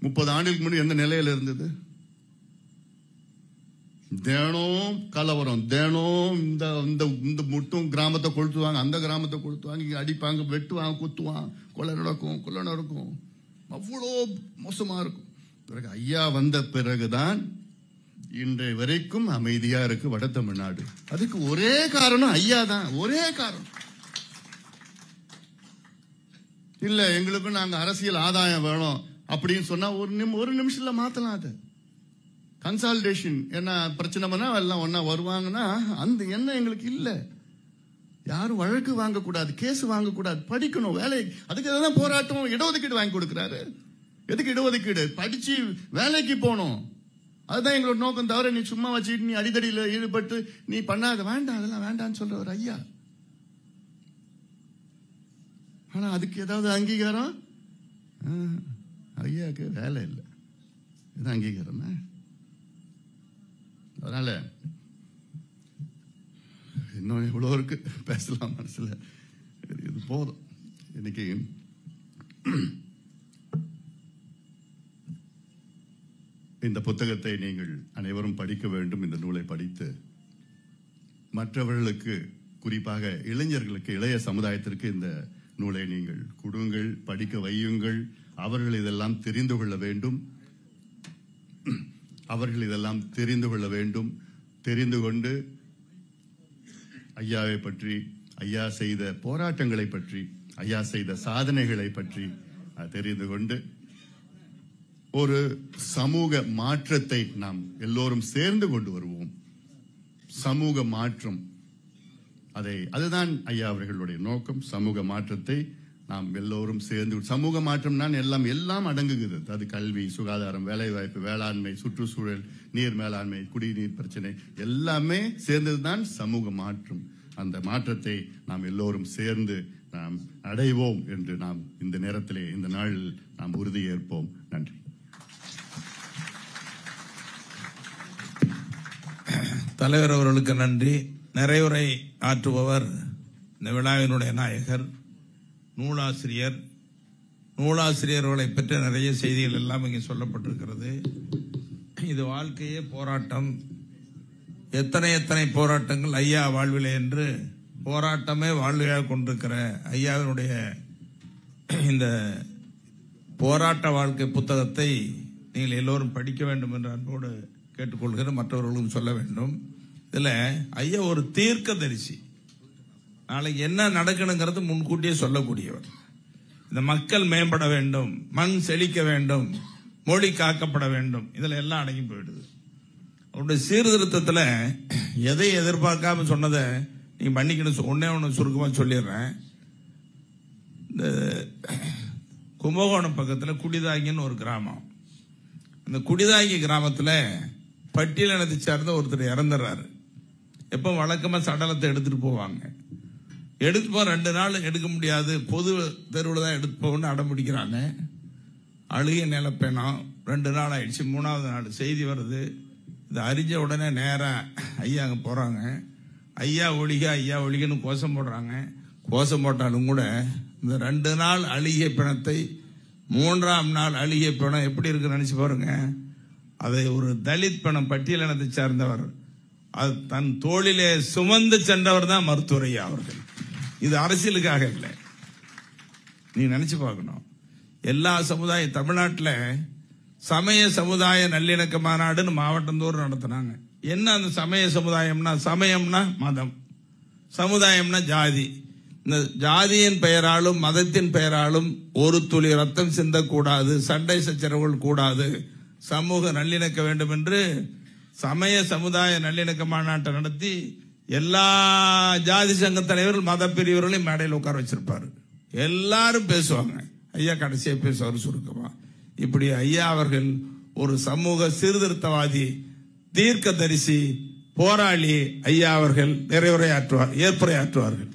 30 ஆண்டுகளுக்கு முன்னாடி எந்த நிலையில இருந்தது? தினம் கலவரம், தினம் இந்த மட்டும் கிராமத்தை கொளுத்துவாங்க, அந்த கிராமத்தை கொளுத்துவாங்க, இங்க அடிப்பாங்க, வெட்டுவாங்க, குத்துவாங்க, கொலை நடக்கும். அவ்வளோ மோசமா இருக்கும். பிறகு ஐயா வந்த பிறகுதான் இன்றைய வரைக்கும் அமைதியா இருக்கு வட தமிழ்நாடு. அதுக்கு ஒரே காரணம் ஐயா தான். ஒரே காரணம் இல்ல. எங்களுக்கு நாங்க அரசியல் ஆதாயம் வேணும் அப்படின்னு சொன்னா ஒரு நிமிஷத்துல மாத்தலாம். அது கன்சாலிடேஷன். என்ன பிரச்சனை பண்ணா எல்லாம் ஒன்னா வருவாங்கன்னா அந்த எண்ணம் எங்களுக்கு இல்ல. யாரும் வழக்கு வாங்கக்கூடாது, கேஸ் வாங்கக்கூடாது, படிக்கணும், வேலை. அதுக்கு தான் போராட்டம். இடஒதுக்கீடு வாங்கி கொடுக்கிறாரு. எதுக்கு இடஒதுக்கீடு? படிச்சு வேலைக்கு போகணும். அதுதான் எங்களோட நோக்கம். தவிர நீ சும்மா வச்சுட்டு நீ அடிதடியில் ஈடுபட்டு நீ பண்ணாத, வேண்டாம், அதெல்லாம் வேண்டாம்னு சொல்ற ஒரு ஐயா. ஆனா அதுக்கு ஏதாவது அங்கீகாரம் ஐயாவுக்கு வேலை இல்லை. இது அங்கீகாரம். அதனால இன்னும் இவ்வளோ இருக்கு பேசலாம் மனசுல. இது போதும். இன்னைக்கு இந்த புத்தகத்தை நீங்கள் அனைவரும் படிக்க வேண்டும். இந்த நூலை படித்து மற்றவர்களுக்கு, குறிப்பாக இளைஞர்களுக்கு, இளைய சமுதாயத்திற்கு இந்த நூலை நீங்கள் கொடுங்கள், படிக்க வையுங்கள். அவர்கள் இதெல்லாம் தெரிந்து கொள்ள வேண்டும். அவர்கள் இதெல்லாம் தெரிந்து கொள்ள வேண்டும். தெரிந்து கொண்டு ஐயாவை பற்றி, ஐயா செய்த போராட்டங்களை பற்றி, ஐயா செய்த சாதனைகளை பற்றி தெரிந்து கொண்டு ஒரு சமூக மாற்றத்தை நாம் எல்லோரும் சேர்ந்து கொண்டு வருவோம். சமூக மாற்றம், அதுதான் ஐயா அவர்களுடைய நோக்கம். சமூக மாற்றத்தை நாம் எல்லோரும் சேர்ந்து, சமூக மாற்றம்னா எல்லாம் அடங்குகிறது. அது கல்வி, சுகாதாரம், வேலைவாய்ப்பு, வேளாண்மை, சுற்றுச்சூழல், நீர் மேலாண்மை, குடிநீர் பிரச்சனை எல்லாமே சேர்ந்ததுதான் சமூக மாற்றம். அந்த மாற்றத்தை நாம் எல்லோரும் சேர்ந்து நாம் அடைவோம் என்று நாம் இந்த நேரத்திலே, இந்த நாளில் நாம் உறுதியேற்போம். நன்றி. தலைவர் அவர்களுக்கு நன்றி. நிறைவுரை ஆற்றுபவர் இந்த விழாவினுடைய நாயகர், நூலாசிரியர். நூலாசிரியர்களை பற்றி நிறைய செய்திகள் எல்லாம் இங்கே சொல்லப்பட்டிருக்கிறது. இது வாழ்க்கையே போராட்டம். எத்தனை போராட்டங்கள் ஐயா வாழ்விலே என்று போராட்டமே வாழ்வையாக கொண்டிருக்கிற ஐயாவினுடைய இந்த போராட்ட வாழ்க்கை புத்தகத்தை நீங்கள் எல்லோரும் படிக்க வேண்டும் என்று அன்போடு கேட்டுக்கொள்கிற, மற்றவர்களும் சொல்ல வேண்டும். இதுல ஐயா ஒரு தீர்க்கதரிசி. நாளைக்கு என்ன நடக்கணுங்கிறது முன்கூட்டியே சொல்லக்கூடியவர். இந்த மக்கள் மேம்பட வேண்டும், மண் செழிக்க வேண்டும், மொழி காக்கப்பட வேண்டும், இதுல எல்லாம் அடங்கி போயிடுது. அவருடைய சீர்திருத்தத்தில் எதை எதிர்பார்க்காம சொன்னதை நீங்க பண்ணிக்கணும். ஒன்னு சுருக்கமா சொல்லிடுறேன். இந்த கும்பகோணம் பக்கத்தில் குடிதாங்கின்னு ஒரு கிராமம். அந்த குடிதாங்கி கிராமத்தில் பட்டியலினத்தை சார்ந்த ஒருத்தர் இறந்துடுறாரு. எப்போ வழக்கமா சடலத்தை எடுத்துட்டு போவாங்க. எடுத்து போ 2 நாள் எடுக்க முடியாது, பொது தெருவில் தான் எடுத்து போகணும்னு அடம் பிடிக்கிறாங்க. அழுகிய நிலப்பேனம். 2 நாள் ஆயிடுச்சு. 3வது நாள் செய்தி வருது. இது அறிஞ்ச உடனே நேரம் ஐயா அங்கே போறாங்க. ஐயா ஒழிகன்னு கோஷம் போடுறாங்க. கோஷம் போட்டாலும் கூட இந்த 2 நாள் அழுகிய பிணத்தை 3ஆம் நாள் அழுகிய பிணம் எப்படி இருக்குன்னு நினைச்சு பாருங்க. அதை ஒரு தலித் பிணம், பட்டியலினத்தை சார்ந்தவர், அது தன் தோளிலே சுமந்து சென்றவர் தான் மருத்துவர் ஐயா அவர்கள். இது அரசியலுக்காக இல்லை, நீ நினைச்சு பார்க்கணும். எல்லா சமுதாயம், தமிழ்நாட்டில் சமய சமுதாய நல்லிணக்க மாநாடுன்னு மாவட்டந்தோறும் நடத்தினாங்க. என்ன அந்த சமய சமுதாயம்னா, சமயம்னா மதம், சமுதாயம்னா ஜாதி. இந்த ஜாதியின் பெயராலும் மதத்தின் பெயராலும் ஒரு துளி ரத்தம் சிந்தக்கூடாது, சண்டை சச்சரவுகள் கூடாது, சமூக நல்லிணக்க வேண்டும் என்று சமய சமுதாய நல்லிணக்க மாநாட்டை நடத்தி எல்லா ஜாதி சங்க தலைவர்கள், மத பிரிவர்களையும் மேடையில் உட்கார வச்சிருப்பாரு. எல்லாரும் பேசுவாங்க. ஐயா கடைசியா பேசுவார் சுருக்கமா. இப்படி ஐயா அவர்கள் ஒரு சமூக சீர்திருத்தவாதி, தீர்க்கதரிசி, போராளி. ஐயா அவர்கள் நிறைவுரையாற்றுவார், ஏற்புரையாற்றுவார்கள்.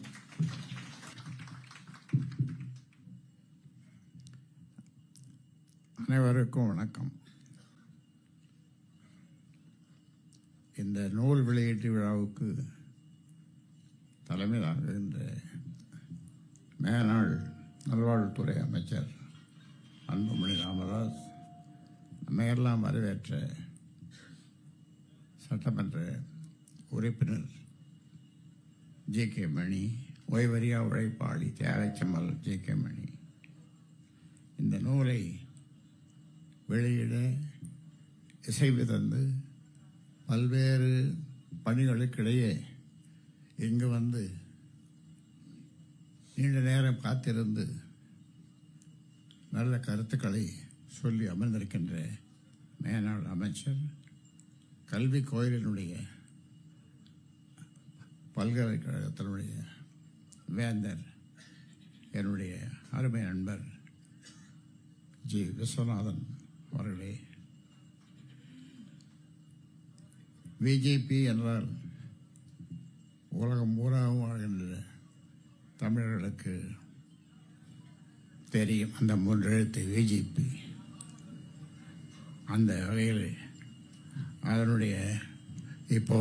அனைவருக்கும் வணக்கம். இந்த நூல் வெளியீட்டு விழாவுக்கு தலைமை தாங்குகின்ற மேனாள் நல்வாழ்வுத்துறை அமைச்சர் அன்புமணி ராமதாஸ், நம்மையெல்லாம் வரவேற்ற சட்டமன்ற உறுப்பினர் ஜே.கே. மணி, ஓய்வறியா உழைப்பாளி தியாகச்சம்மல் ஜே.கே. மணி, இந்த நூலை வெளியிட இசைவு தந்து பல்வேறு பணிகளுக்கிடையே இங்கு வந்து நீண்ட நேரம் காத்திருந்து நல்ல கருத்துக்களை சொல்லி அமர்ந்திருக்கின்ற மேனாள் அமைச்சர், கல்வி கோயிலினுடைய பல்கலைக்கழகத்தினுடைய வேந்தர், என்னுடைய அருமை நண்பர் ஜி. விஸ்வநாதன் அவர்களே, பிஜேபி என்றால் உலகம் பூராவும் வாழ்கின்ற தமிழர்களுக்கு தெரியும். அந்த 3 எழுத்து பிஜேபி. அந்த வகையில் அதனுடைய இப்போ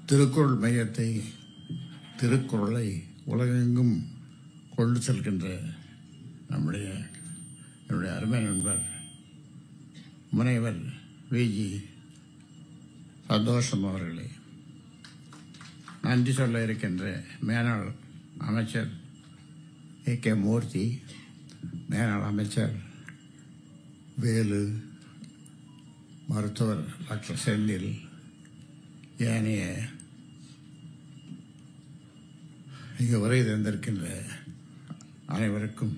திருக்குறள் மையத்தை, திருக்குறளை உலகெங்கும் கொண்டு செல்கின்ற என்னுடைய அருமை நண்பர் முனைவர் விஜி சந்தோஷம் அவர்களே, நன்றி சொல்ல இருக்கின்ற மேனாள் அமைச்சர் கே மூர்த்தி, மேனாள் அமைச்சர் வேலு, மருத்துவர் டாக்டர் செந்தில், ஏனைய இங்கு வருகை தந்திருக்கின்ற அனைவருக்கும்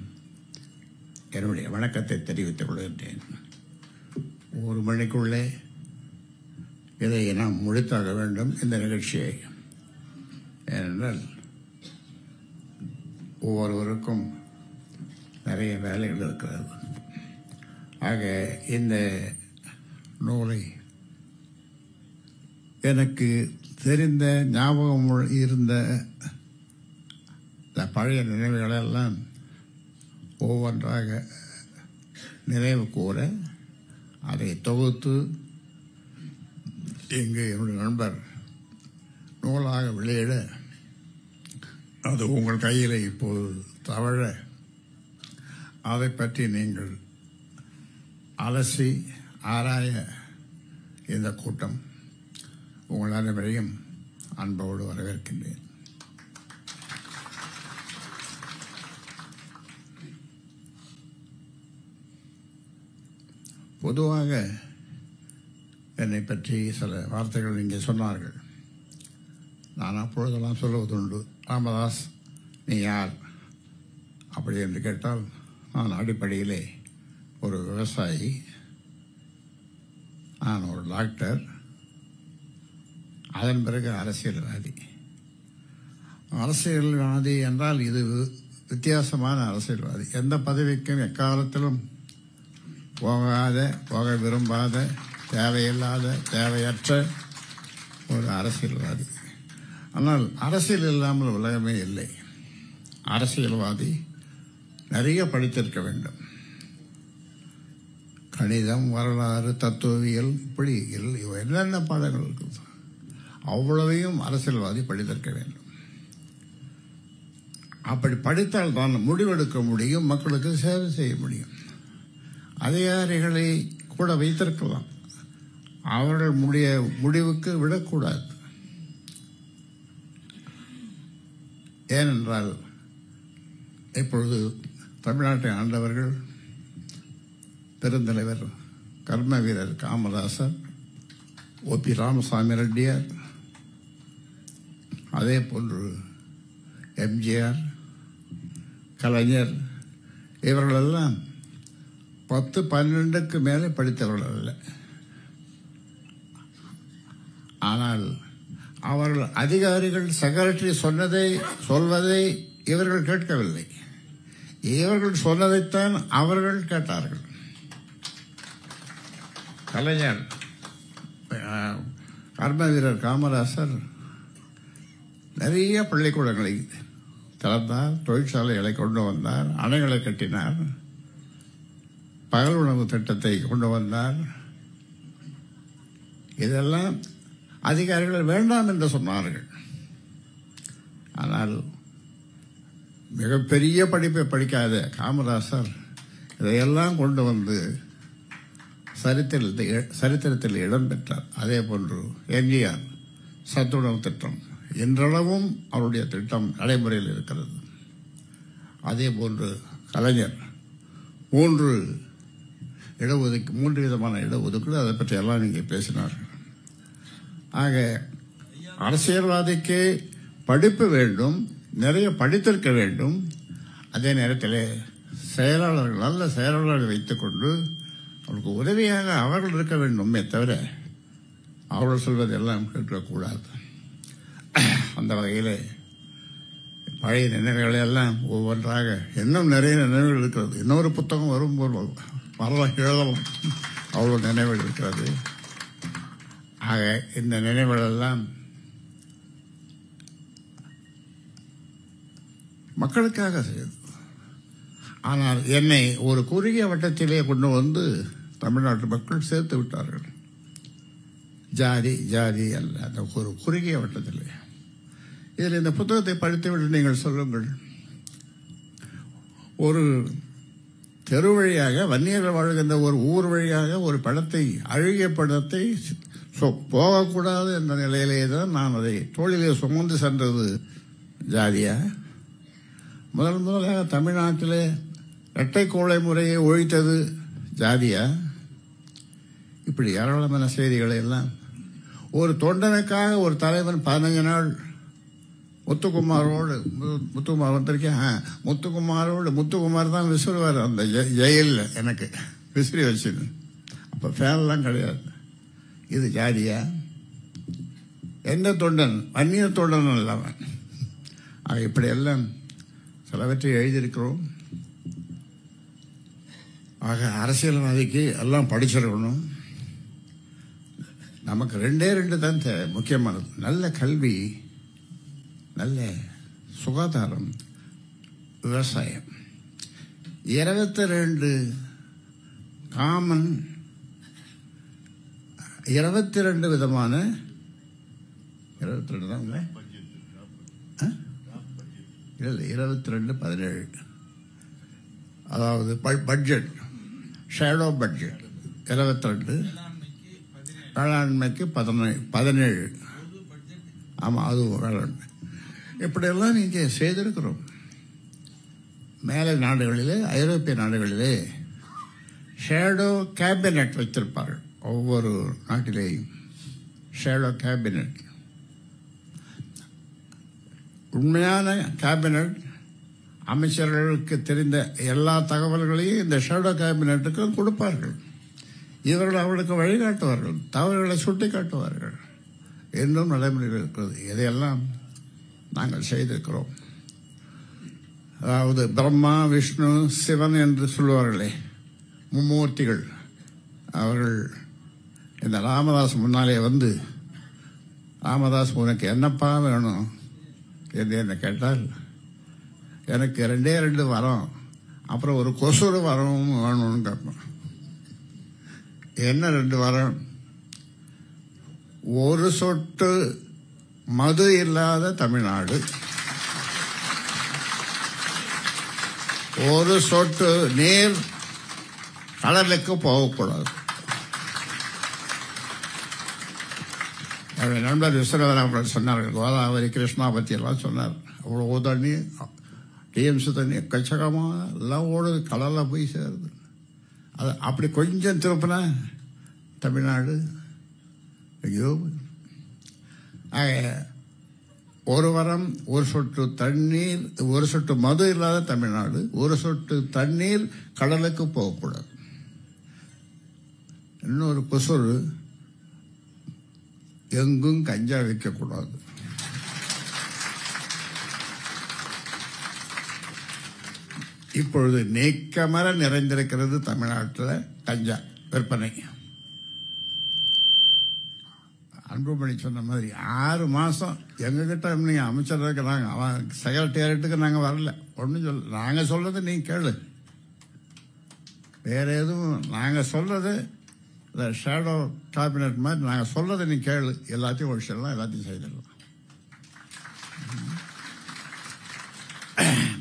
என்னுடைய வணக்கத்தை தெரிவித்துக் கொள்கின்றேன். 1 மணிக்குள்ளே இதை நாம் முடித்தாக வேண்டும் இந்த நிகழ்ச்சியை. ஏனென்றால் ஒவ்வொருவருக்கும் நிறைய வேலைகள் இருக்கிறது. ஆக இந்த நூலை எனக்கு தெரிந்த ஞாபகம் இருந்த பழைய நினைவுகளெல்லாம் ஒவ்வொன்றாக நினைவு கூற அதை தொகுத்து இங்கு என்னுடைய நண்பர் நூலாக வெளியிட அது உங்கள் கையில் இப்போது தவழ அதை பற்றி நீங்கள் அலசி ஆராய இந்த கூட்டம் உங்கள் அனைவரையும் அன்போடு வரவேற்கின்றேன். பொதுவாக என்னை பற்றி சில வார்த்தைகள் இங்கே சொன்னார்கள். நான் அப்பொழுதெல்லாம் சொல்லுவதுண்டு, ராமதாஸ் நீ யார் அப்படி என்று கேட்டால், நான் அடிப்படையிலே ஒரு விவசாயி, நான் ஒரு டாக்டர், அதன் பிறகு அரசியல்வாதி. அரசியல்வாதி என்றால் இது வித்தியாசமான அரசியல்வாதி. எந்த பதவிக்கும் எக்காலத்திலும் போக விரும்பாத, தேவையில்லாத, தேவையற்ற ஒரு அரசியல்வாதி. ஆனால் அரசியல் இல்லாமல் உலகமே இல்லை. அரசியல்வாதி நிறைய படித்திருக்க வேண்டும். கணிதம், வரலாறு, தத்துவவியல், இப்படி என்னென்ன பாடங்கள் இருக்குது அவ்வளவையும் அரசியல்வாதி படித்திருக்க வேண்டும். அப்படி படித்தால் தான் முடிவெடுக்க முடியும், மக்களுக்கு சேவை செய்ய முடியும். அதிகாரிகளை கூட வைத்திருக்கலாம், அவர்கள் முடிவுக்கு விடக்கூடாது. ஏனென்றால் இப்பொழுது தமிழ்நாட்டை ஆண்டவர்கள் பெருந்தலைவர் கர்ம வீரர் காமராசர், OP ராமசாமி ரெட்டியார், அதே போன்று MGR, கலைஞர், இவர்களெல்லாம் 10-12க்கு மேலே படித்தவர்கள் அல்ல. ஆனால் அவர்கள் அதிகாரிகள் செக்ரட்டரி சொல்வதை இவர்கள் கேட்கவில்லை. இவர்கள் சொன்னதைத்தான் அவர்கள் கேட்டார்கள். கலைஞர், கர்ம வீரர் காமராசர் நிறைய பள்ளிக்கூடங்களை திறந்தார், தொழிற்சாலைகளை கொண்டு வந்தார், அணைகளை கட்டினார், பகல் உணவு திட்டத்தை கொண்டு வந்தார். இதெல்லாம் அதிகாரிகள் வேண்டாம் என்று சொன்னார்கள். ஆனால் மிகப்பெரிய படிப்பை படிக்காத காமராசர் இதையெல்லாம் கொண்டு வந்து சரித்திரத்தில் இடம் பெற்றார். அதே போன்று MGR சத்துணவு திட்டம் இன்றளவும் அவருடைய திட்டம் நடைமுறையில் இருக்கிறது. அதே போன்று கலைஞர் 3 விதமான இடஒதுக்கீடு, அதை பற்றி எல்லாம் நீங்கள் பேசினார்கள். ஆக அரசியல்வாதிக்கு படிப்பு வேண்டும், நிறைய படித்திருக்க வேண்டும். அதே நேரத்தில் செயலாளர்கள், நல்ல செயலாளர்களை வைத்துக்கொண்டு அவருக்கு உதவியாக அவர்கள் இருக்க வேண்டுமே தவிர அவர்கள் சொல்வதெல்லாம் கேட்கக்கூடாது. அந்த வகையில் பழைய நினைவுகளை எல்லாம் ஒவ்வொன்றாக, இன்னும் நிறைய நினைவுகள் இருக்கிறது. இன்னொரு புத்தகம் வரும்போது வரலாம், எழுதலாம், அவ்வளோ நினைவுகள் இருக்கிறது. ஆக இந்த நினைவுகளெல்லாம் மக்களுக்காக செய்தது. ஆனால் என்னை ஒரு குறுகிய வட்டத்திலே கொண்டு வந்து தமிழ்நாட்டு மக்கள் சேர்த்து விட்டார்கள். ஜாதி அல்ல, அந்த ஒரு குறுகிய வட்டத்திலே. இதில் இந்த புத்தகத்தை படித்துவிட்டு நீங்கள் சொல்லுங்கள், ஒரு தெரு வழியாக வன்னியர்கள் வாழ்கின்ற ஒரு ஊர் வழியாக ஒரு படத்தை, அழுகிய படத்தை போகக்கூடாது என்ற நிலையிலே தான் நான் அதை தோளிலே சுமந்து சென்றது ஜாதியா? முதலாக தமிழ்நாட்டிலே இரட்டை கோளை முறையை ஒழித்தது ஜாதியா? இப்படி ஏராளமான செய்திகளை எல்லாம் ஒரு தொண்டனுக்காக ஒரு தலைவன் 15 நாள் முத்துக்குமாரோடு, முத்துக்குமார் வந்திருக்கேன், முத்துக்குமார் தான் விசிறுவார் அந்த ஜெயிலில் எனக்கு விசிறி வச்சுன்னு. அப்போ ஃபேன்லாம் கிடையாது. இது ஜாதியா? எந்த தொண்டன்? வன்னிய தொண்டன் அல்லவன். இப்படியெல்லாம் சிலவற்றை எழுதியிருக்கிறோம். ஆக அரசியல்வாதிக்கு எல்லாம் படிச்சிருக்கணும். நமக்கு 2 தான் முக்கியமானது: நல்ல கல்வி, நல்ல சுகாதாரம், விவசாயம். 22 காமன், 22 விதமான 22 தான் இல்லை, 22-17, அதாவது பட்ஜெட், ஷேடோ பட்ஜெட் 22, வேளாண்மைக்கு 17. ஆமாம், அது வேளாண்மை. இப்படியெல்லாம் இங்கே செய்திருக்கிறோம். மேலை நாடுகளிலே, ஐரோப்பிய நாடுகளிலே ஷேடோ கேபினட் வைத்திருப்பார்கள். ஒவ்வொரு நாட்டிலேயும் ஷேடோ கேபினட். உண்மையான கேபினட் அமைச்சர்களுக்கு தெரிந்த எல்லா தகவல்களையும் இந்த ஷேடோ கேபினட்டுக்கு கொடுப்பார்கள். இவர்கள் அவர்களுக்கு வழிகாட்டுவார்கள், தவறுகளை சுட்டி காட்டுவார்கள். இன்னும் நடைமுறையில் இருக்கிறது. இதையெல்லாம் நாங்கள் செய்திருக்கிறோம். அதாவது பிரம்மா, விஷ்ணு, சிவன் என்று சொல்லுவார்களே, மும்மூர்த்திகள். அவர்கள் இந்த ராமதாஸ் முன்னாலே வந்து, ராமதாஸ் உனக்கு என்னப்பா வேணும் என்று என்ன கேட்டால், எனக்கு 2 வரம், அப்புறம் ஒரு கொசுறு வரம் வேணும்னு கேட்பேன். என்ன 2 வரம்? ஒரு சொட்டு மது இல்லாத தமிழ்நாடு, ஒரு சொட்டு நீர் கடலுக்கு போகக்கூடாது. என்னுடைய நண்பர் விஸ்வநாதன் அவர்கள் சொன்னார்கள், கோதாவரி, கிருஷ்ணா பத்தி எல்லாம் சொன்னார். அவ்வளோ தண்ணி, டிஎம்சி தண்ணி எக்கச்சக்கமாக எல்லாம் ஓடுது, கடலில் போய் சேருது. அது அப்படி கொஞ்சம் திருப்பினா தமிழ்நாடு ஐயோ. ஒரு வரம், ஒரு சொட்டு தண்ணீர், ஒரு சொட்டு மது இல்லாத தமிழ்நாடு, ஒரு சொட்டு தண்ணீர் கடலுக்கு போகக்கூடாது. இன்னொரு கொசுறு, எங்கும் கஞ்சா விற்கக்கூடாது. இப்பொழுது நீக்கமர நிறைந்திருக்கிறது தமிழ்நாட்டில் கஞ்சா விற்பனை. அன்புமணி சொன்ன மாதிரி 6 மாசம் எங்ககிட்ட நீங்க அமைச்சர் இருக்கிறாங்க, அவன் செக்ரட்டேரியட்டுக்கு நாங்க வரல, ஒன்னும் சொல்ல. நாங்க சொல்றது நீங்க கேளு, வேற எதுவும் நாங்க சொல்றது ஷேடோ கேபினட் மாதிரி நாங்க சொல்றதை நீ கேளு, எல்லாத்தையும் ஒழிச்சிடலாம், எல்லாத்தையும் செய்திடலாம்.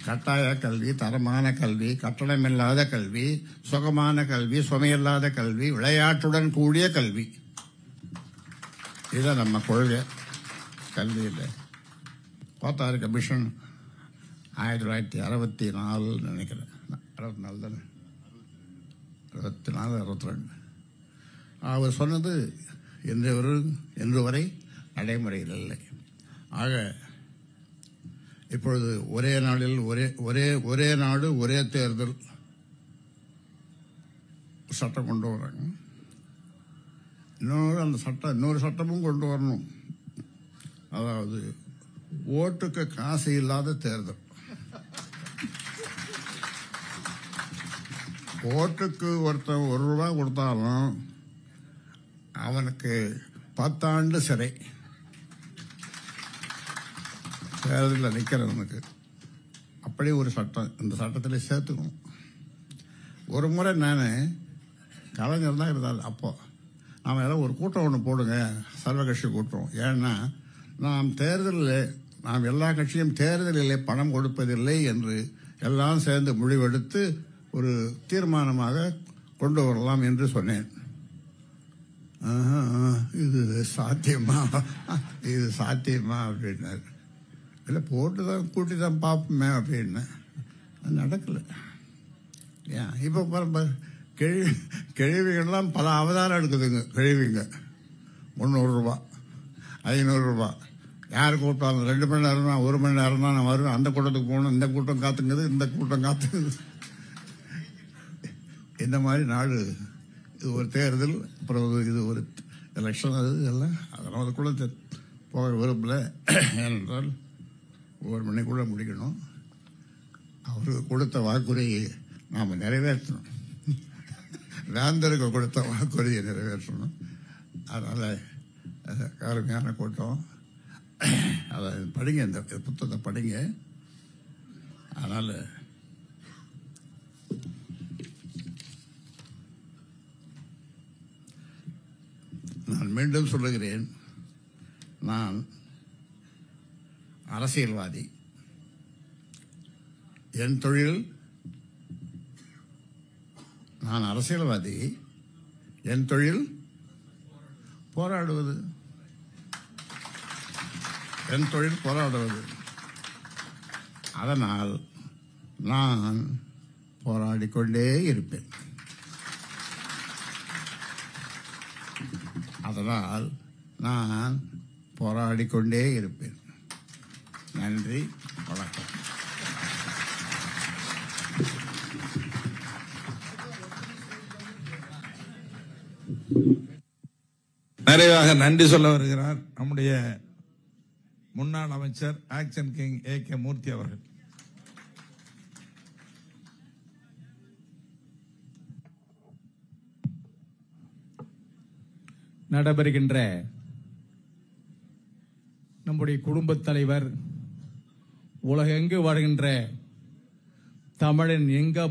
கட்டாய கல்வி, தரமான கல்வி, கட்டணமில்லாத கல்வி, சுகமான கல்வி, சுமையில்லாத கல்வி, விளையாட்டுடன் கூடிய கல்வி, இதுதான் நம்ம கொள்கை கல்வியில். 64 கமிஷன் 1964 நினைக்கிறேன், 64 தானே, 64 62. அவர் சொன்னது இன்று வரை நடைமுறையில் இல்லை. ஆக இப்பொழுது ஒரே நாளில் ஒரே நாடு ஒரே தேர்தல் சட்டம் கொண்டு வராங்க. இன்னொரு சட்டமும் கொண்டு வரணும். அதாவது ஓட்டுக்கு காசு இல்லாத தேர்தல். ஓட்டுக்கு ஒருத்தன் 1 ரூபா கொடுத்தாலும் அவனுக்கு 10 ஆண்டு சிறை தேர்தலில் நிற்கிறவனுக்கு. அப்படி ஒரு சட்டம் இந்த சட்டத்தில் சேர்த்துக்கணும். ஒரு முறை நான் கலைஞர் தான் இருந்தால் அப்போ நாம் எல்லாம் ஒரு கூட்டம் ஒன்று போடுங்க, சர்வகட்சி கூட்டம். ஏன்னா நாம் எல்லா கட்சியும் தேர்தலிலே பணம் கொடுப்பதில்லை என்று எல்லாம் சேர்ந்து முடிவெடுத்து ஒரு தீர்மானமாக கொண்டு வரலாம் என்று சொன்னேன். இது சாத்தியமா அப்படின்னாரு. இல்லை போட்டு தான் கூட்டி தான் பார்ப்போமே அப்படின்னு. அது நடக்கலை. ஏன் இப்போ கிழவிகள்லாம் பல அவதாரம் எடுக்குதுங்க. கிழவிங்க 300 ரூபா 500 ரூபா யார் கூப்பிட்டாலும் 2 மணி நேரம் தான் 1 மணி நேரம் தான் நான் வருவேன். அந்த கூட்டத்துக்கு போகணும், இந்த கூட்டம் காத்துங்குது, இந்த கூட்டம் காத்துங்குது. இந்த மாதிரி நாடு. இது ஒரு தேர்தல், அப்புறம் இது ஒரு எலெக்ஷன். அது எல்லாம் அதனால் அதுக்குள்ள போக விரும்பல. ஏனென்றால் 1 மணிக்குள்ள முடிக்கணும். அவருக்கு கொடுத்த வாக்குறுதியை நாம் நிறைவேற்றணும். வேந்தருக்கு கொடுத்த வாக்குறுதியை நிறைவேற்றணும். அதனால் அருமையான கூட்டம். அதை படிங்க, இந்த புத்தகத்தை படிங்க. அதனால் நான் மீண்டும் சொல்லுகிறேன், நான் அரசியல்வாதி. என் தொழில், நான் அரசியல்வாதி. என் தொழில் போராடுவது. என் தொழில் போராடுவது. அதனால் நான் போராடிக்கொண்டே இருப்பேன். அதனால் நான் போராடிக்கொண்டே இருப்பேன். நன்றி, வணக்கம். நிறைவாக நன்றி சொல்ல வருகிறார் நம்முடைய முன்னாள் அமைச்சர் ஆக்ஷன் கிங் A.K. மூர்த்தி அவர்கள். நடைபெறுகின்ற நம்முடைய குடும்பத் தலைவர், உலகெங்கு வாழ்கின்ற தமிழன் எங்க